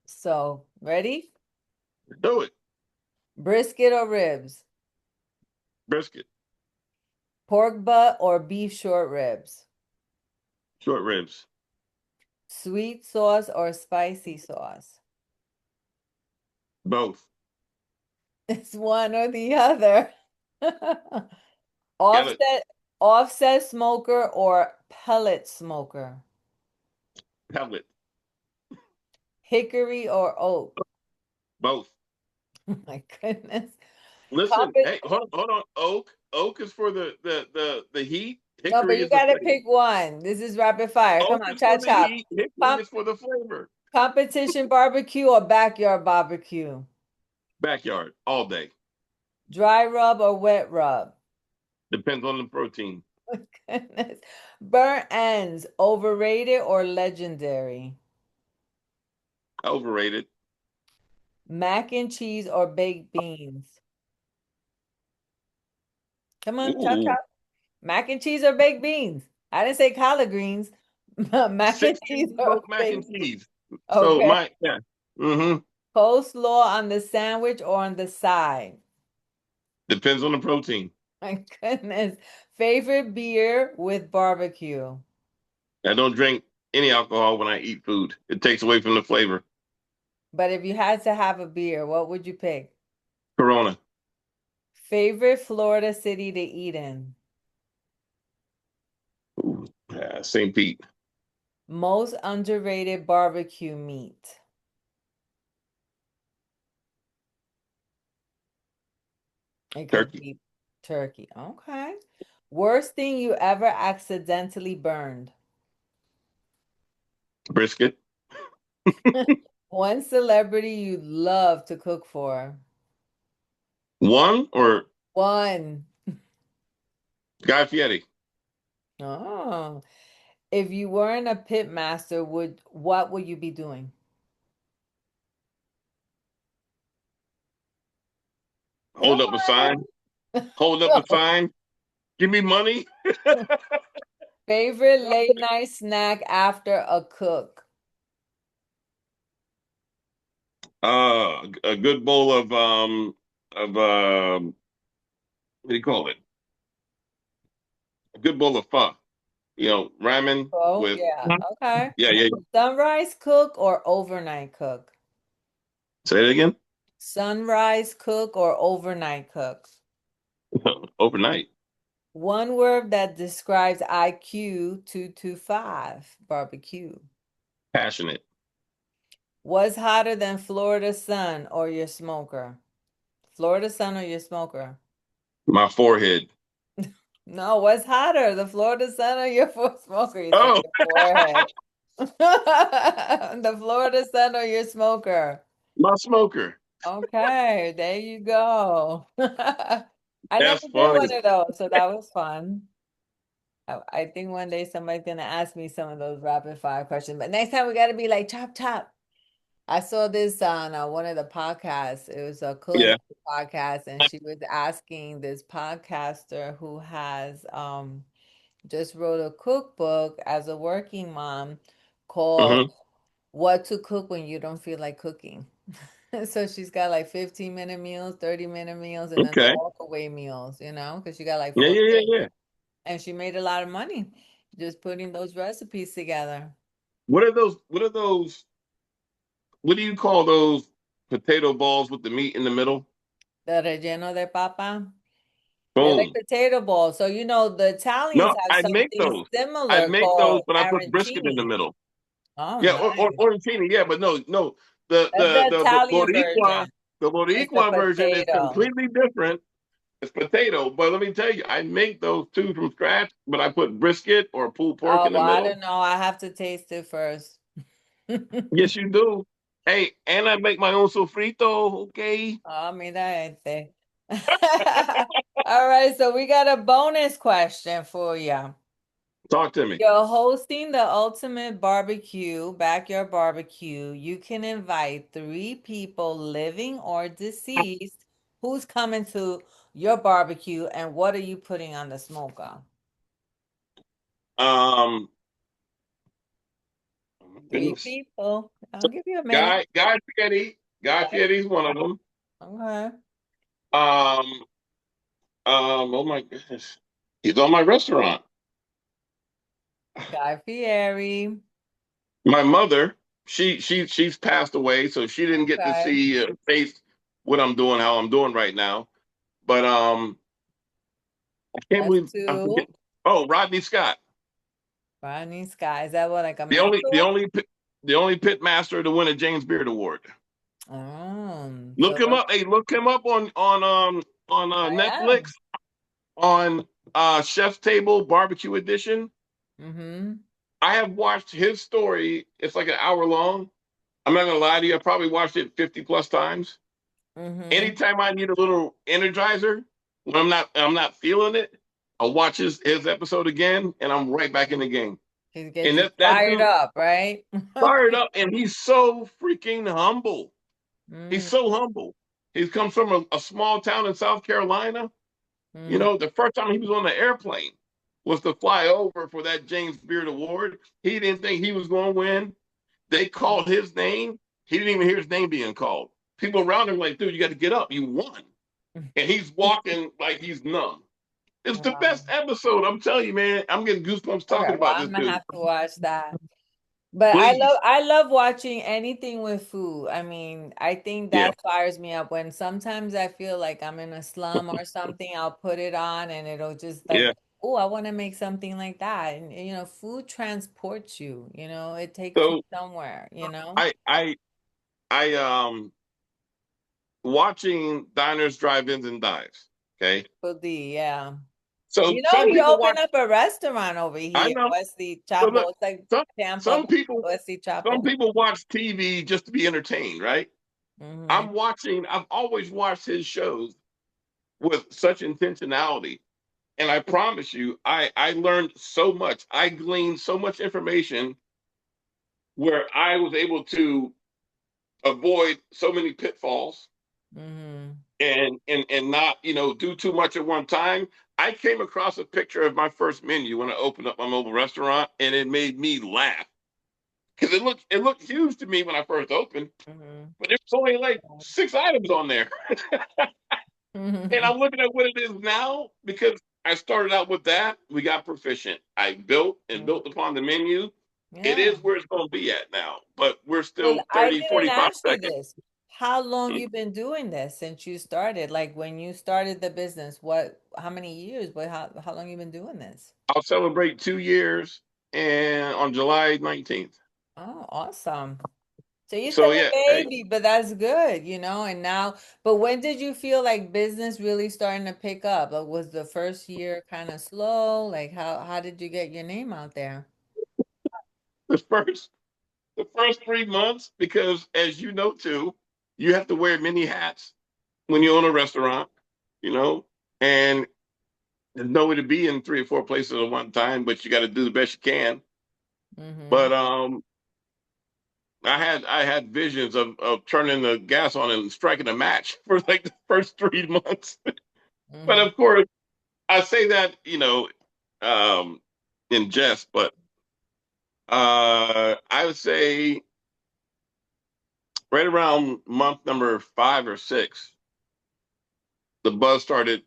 So, ready? Do it. Brisket or ribs? Brisket, Pork butt or beef short ribs? short ribs, Sweet sauce or spicy sauce? both. It's one or the other. Got it. Offset offset smoker or pellet smoker? Pellet, Hickory or oak? both. Oh my goodness. Listen, Compet hey, hold on. Oak is for the heat. No, but Hickory you is the gotta flavor. pick one. This is rapid fire. Come Oak on, is for chop the chop. heat. Hickory Com is for the flavor. competition barbecue or backyard barbecue? Backyard all day. Dry rub or wet rub? Depends on the protein. Goodness. Burnt ends, overrated or legendary? Overrated. Mac and cheese or baked beans? Come on, chop Ooh, chop. Mac and cheese or baked beans? I didn't say collard greens. Mac and cheese 16 or smoked mac and baked beans. cheese. So Okay. my yeah. Mm-hmm. Coleslaw on the sandwich or on the side? Depends on the protein. My goodness. Favorite beer with barbecue? I don't drink any alcohol when I eat food. It takes away from the flavor. But if you had to have a beer, what would you pick? Corona. Favorite Florida city to eat in? Ooh, St. Pete. Most underrated barbecue meat? It could Turkey. be turkey. Okay. Worst thing you ever accidentally burned? Brisket. One celebrity you love to cook for? One or One. Guy Fieri. Oh. If you weren't a pit master, what would you be doing? Come Hold up a sign. Hold up a on. sign. Give me money. Favorite late night snack after a cook? A good bowl of what do you call it? A good bowl of pho. Ramen Oh, with yeah. Okay. yeah, yeah. Sunrise cook or overnight cook? Say it again. Sunrise cook or overnight cook? Overnight. One word that describes IQ225 BBQ. Passionate. What's hotter than Florida sun or your smoker? Florida sun or your smoker? My forehead. No, what's hotter, the Florida sun or your smoker? You said Oh, your forehead. The Florida sun or your smoker? my smoker. Okay, there you go. I never That's did funny. one of those, so that was fun. I think one day somebody's gonna ask me some of those rapid fire questions, but next time we gotta be like chop chop. I saw this on one of the podcasts. It was a Yeah. culinary podcast, and she was asking this podcaster who has just wrote a cookbook as a working mom called Hmm. What to Cook When You Don't Feel Like Cooking. So she's got like 15-minute meals, 30-minute meals, and then the Okay. walkaway meals, because she got like Yeah, 4 yeah, yeah, kids. yeah. And she made a lot of money just putting those recipes together. What are those? What are those? What do you call those potato balls with the meat in the middle? The relleno de papa. They're like Boom. potato balls. So, the Italians No, have I make something those. I similar make those, called but I put brisket in the arancini. middle. Oh, Yeah, or nice. arancini. Yeah, but no, no. The That's the the the Italian boricua, version. the It's the boricua version is potato. completely different. It's potato, but let me tell you, I make those too from scratch. But I put brisket or pulled pork Oh, in the well, I middle. don't know. I have to taste it first. Yes, you do. Hey, and I make my own sofrito. Okay, Oh, mira este. All right, so we got a bonus question for you. talk to me. You're hosting the ultimate barbecue, backyard barbecue. You can invite 3 people, living or deceased. Who's coming to your barbecue, and what are you putting on the smoker? Um, oh my Three goodness. people. I'll give you a minute. Guy Fieri's one of them. Okay. Um, oh my goodness, he's on my restaurant. Guy Fieri. My mother, she's passed away, so she didn't get to Okay. see taste what I'm doing, how I'm doing right now. But I can't That's believe I'm 2. forgetting. Oh, Rodney Scott, Ronnie Sky. Is that what, like a the only the mentor? only pit- the only pit master to win a James Beard Award. So Look him up. Hey, look him up on I Netflix on Chef's Table Barbecue Edition. am. I have watched his story. It's like an hour long. I'm not gonna lie to you. I probably watched it 50 plus times. Anytime I need a little energizer, when I'm not feeling it, I'll watch his episode again, and I'm right back in the game. He gets And you that fired dude up, right? fired up, and he's so freaking humble. He's Mm, so humble. He comes from a small town in South Carolina. You mm, know, the first time he was on the airplane was to fly over for that James Beard Award. He didn't think he was going to win. They called his name. He didn't even hear his name being called. People around him were like, dude, you got to get up. You won. And he's walking like he's numb. It's the wow. best episode. I'm telling you, man. I'm getting goosebumps Okay, talking well, about this I'm gonna dude. have to watch that. But Please. I love watching anything with food. I mean, I think Yeah. that fires me up when sometimes I feel like I'm in a slum or something, I'll put it on and it'll just like, Yeah. oh, I want to make something like that. And you know, food transports you, you know, it takes you So somewhere, you know? I watching diners, drive-ins, and dives. Okay. Yeah. So You know, some he people watch. opened up a restaurant over I here, know. Wesley So look, Chapo. It's like some Tampa, some people Wesley some Chapo. people watch TV just to be entertained, right? Mm-hmm. I've always watched his shows with such intentionality. And I promise you, I learned so much. I gleaned so much information where I was able to avoid so many pitfalls Mm-hmm. and not, do too much at one time. I came across a picture of my first menu when I opened up my mobile restaurant, and it made me laugh because it looked huge to me when I first opened, Mm-hmm. but there's only like 6 items on there. And Mm-hmm. I'm looking at what it is now because I started out with that. We got proficient. I built and built upon the menu. It Yeah. is where it's going to be at now, but we're So still I 30, didn't 45 ask you seconds. this. How long you been doing this since you started? Like when you started the business, how many years? But how long you been doing this? I'll celebrate 2 years and on July 19th. Oh, awesome. So you're So still a yeah, hey, baby, but that's good, you know, and now, but when did you feel like business really starting to pick up? Like was the first year kind of slow? Like how did you get your name out there? the first the first 3 months, because as you know too, you have to wear many hats when you own a restaurant, you know, and there's nowhere to be in 3 or 4 places at one time, but you got to do the best you can. Mm-hmm. But I had visions of turning the gas on and striking a match for like the first 3 months. But Mm-hmm. of course, I say that um, in jest, but I would say right around month number 5 or 6, the buzz started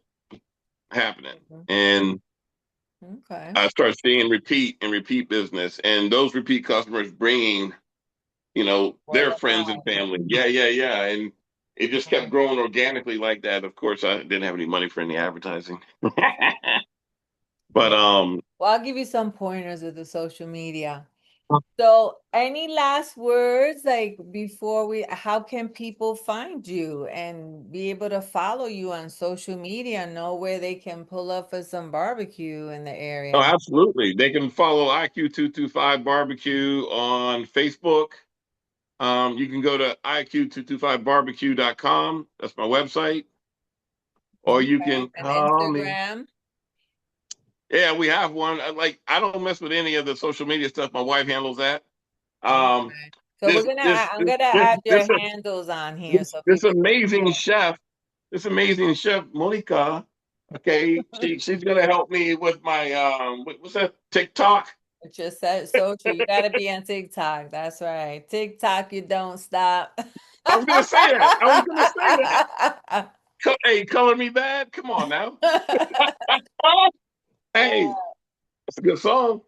happening, and Okay. I started seeing repeat and repeat business, and those repeat customers bringing Word their of friends and mouth. family. Yeah, yeah, yeah. And it just kept growing organically like that. Of course, I didn't have any money for any advertising. But Yeah. Well, I'll give you some pointers with the social media. So, any last words like before how can people find you and be able to follow you on social media, know where they can pull up for some barbecue in the oh, area? absolutely. They can follow IQ225 BBQ on Facebook. You can go to IQ225BBQ.com. That's my website. Or you Okay. can And call me. Instagram. Yeah, we have one. I don't mess with any of the social media stuff. My wife handles that. Um, Okay. So this this I'm this gonna this add your this handles on here this, so this people can amazing chef, this amazing chef Monica. Okay, see she's gonna help me with my what's that TikTok? it. Just said social. You gotta be on TikTok. That's right. TikTok, you don't stop. I was gonna say that. I was gonna say that. Hey, color me bad. Come on now. Hey, that's a good song.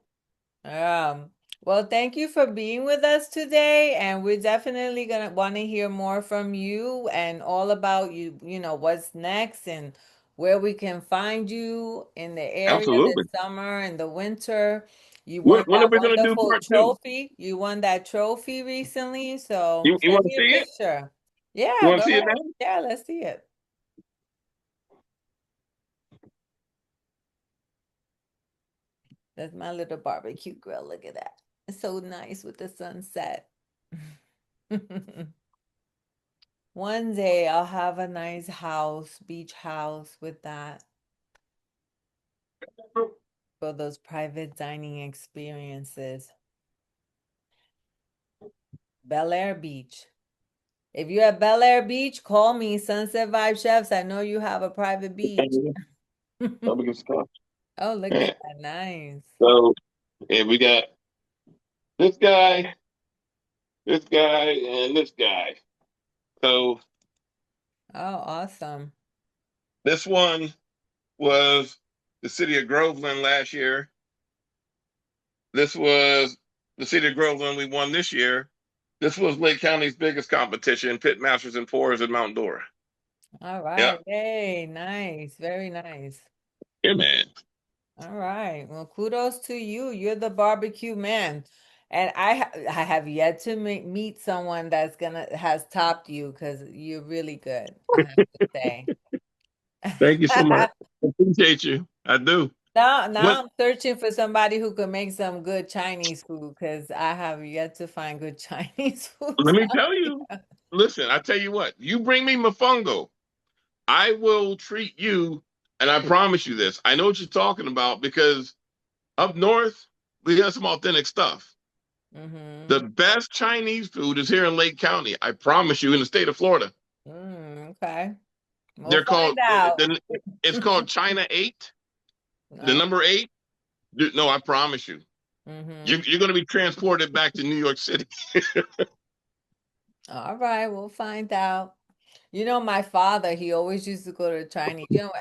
Um, well, thank you for being with us today, and we're definitely gonna want to hear more from you and all about you, you know, what's next and where we can find you in the area this Absolutely. summer and the winter. You When, won when are that we gonna do wonderful part 2? trophy. You won that trophy recently, so You send want to me a see it? picture. Yeah, You want go to see it ahead. now? Yeah, let's see it. That's my little barbecue grill. Look at that. It's so nice with the sunset. One day I'll have a nice house, beach house with that for those private dining experiences. Bel Air Beach. If you're at Bel Air Beach, call me, Sunset Vibe Chefs. I know you have a private beach. Oh, we can stop. Oh, look at that. Nice. So, and we got this guy, and this guy. So Oh, awesome. this one was the city of Groveland last year. This was the city of Groveland we won this year. This was Lake County's biggest competition, Pitmasters and Pours in Mount Dora. All Yeah. right. Hey, nice. Very nice. Yeah, man. All right. Well, kudos to you. You're the barbecue man. And I have yet to meet someone that's has topped you because you're really good, I have to say. Thank you so much. I appreciate you. I do. Now What? I'm searching for somebody who can make some good Chinese food because I have yet to find good Chinese food. Let me tell you. Listen, I tell you what. You bring me mofongo, I will treat you, and I promise you this. I know what you're talking about because up north we have some authentic stuff. The best Chinese food is here in Lake County. I promise you, in the state of Florida. Okay. We'll They're called. find out. It's called China 8. The number 8. No, I promise you. You're going to be transported back to New York City. All right, we'll find out. You know, my father, he always used to go to Chinese. You know,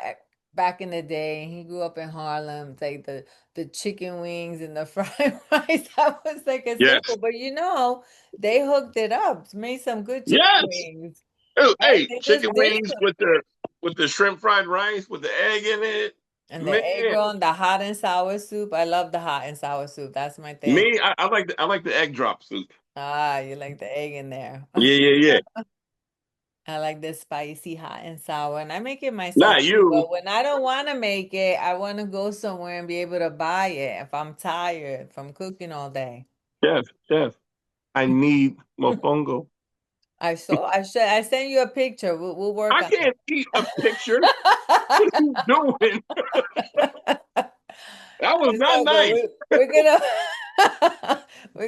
back in the day, he grew up in Harlem, like the chicken wings and the fried rice. That was like a Yes. staple. But you know, they hooked it up, made some good chicken wings. Oh, Right? hey, chicken wings with the shrimp fried rice with the egg in it. And the egg roll and the hot and sour soup. I love the hot and sour soup. That's my thing. Me, I like the egg drop soup. Ah, you like the egg in there. Yeah. I like the spicy hot and sour, and I make it myself. Not you. But when I don't want to make it, I want to go somewhere and be able to buy it if I'm tired from cooking all day. Chef, I need mofongo. I send you a picture. We'll work on it. I can't eat a picture. What are you doing? That was not nice. We're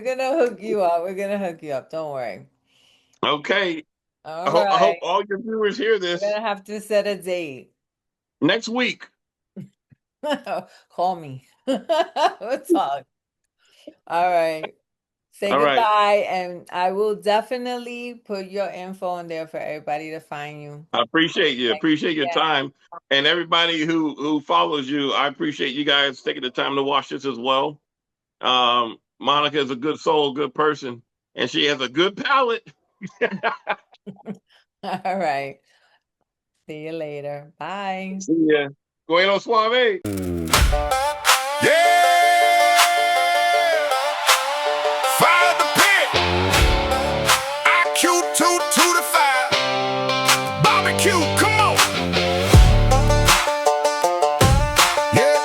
gonna hook you up. We're gonna hook you up. Don't worry. Okay. All I hope right. all your viewers hear this. We're gonna have to set a date. Next week. Call me. We'll talk. All right. Say All right. goodbye, and I will definitely put your info in there for everybody to find you. I appreciate you. Appreciate your time. And everybody who follows you, I appreciate you guys taking the time to watch this as well. Monica is a good soul, good person, and she has a good palate. All right. See you later. Bye. See ya. Bueno suave. Yeah! Fire the pit! IQ225 BBQ, come on! Yeah!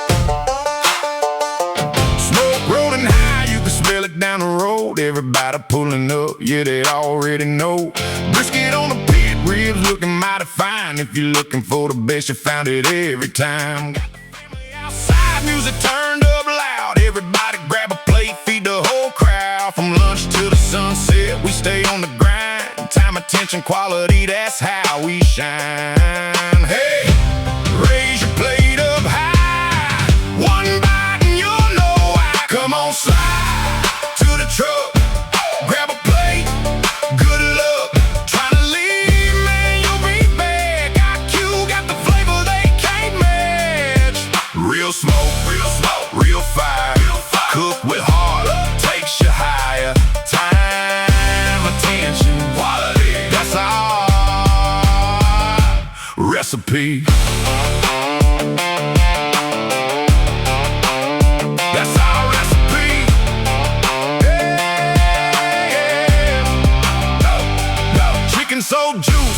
Smoke rolling high, you can smell it down the road. Everybody pulling up, yeah, they already know. Brisket on the pit, ribs looking mighty fine. If you're looking for the best, you found it every time. Got the family outside, music turned up loud. Everybody grab a plate, feed the whole crowd. From lunch till the sunset, we stay on the grind. Time, attention, quality, that's how we shine. Hey, raise your plate up high. One bite and you'll know why. Come on, slide to the truck. Grab a plate, good luck. Tryna leave, man, you'll be back. IQ got the flavor they can't match. Real smoke, real fire. Cook with heart, takes you higher. Time, attention, quality. That's our recipe. That's our recipe. Yeah. Chicken so juicy.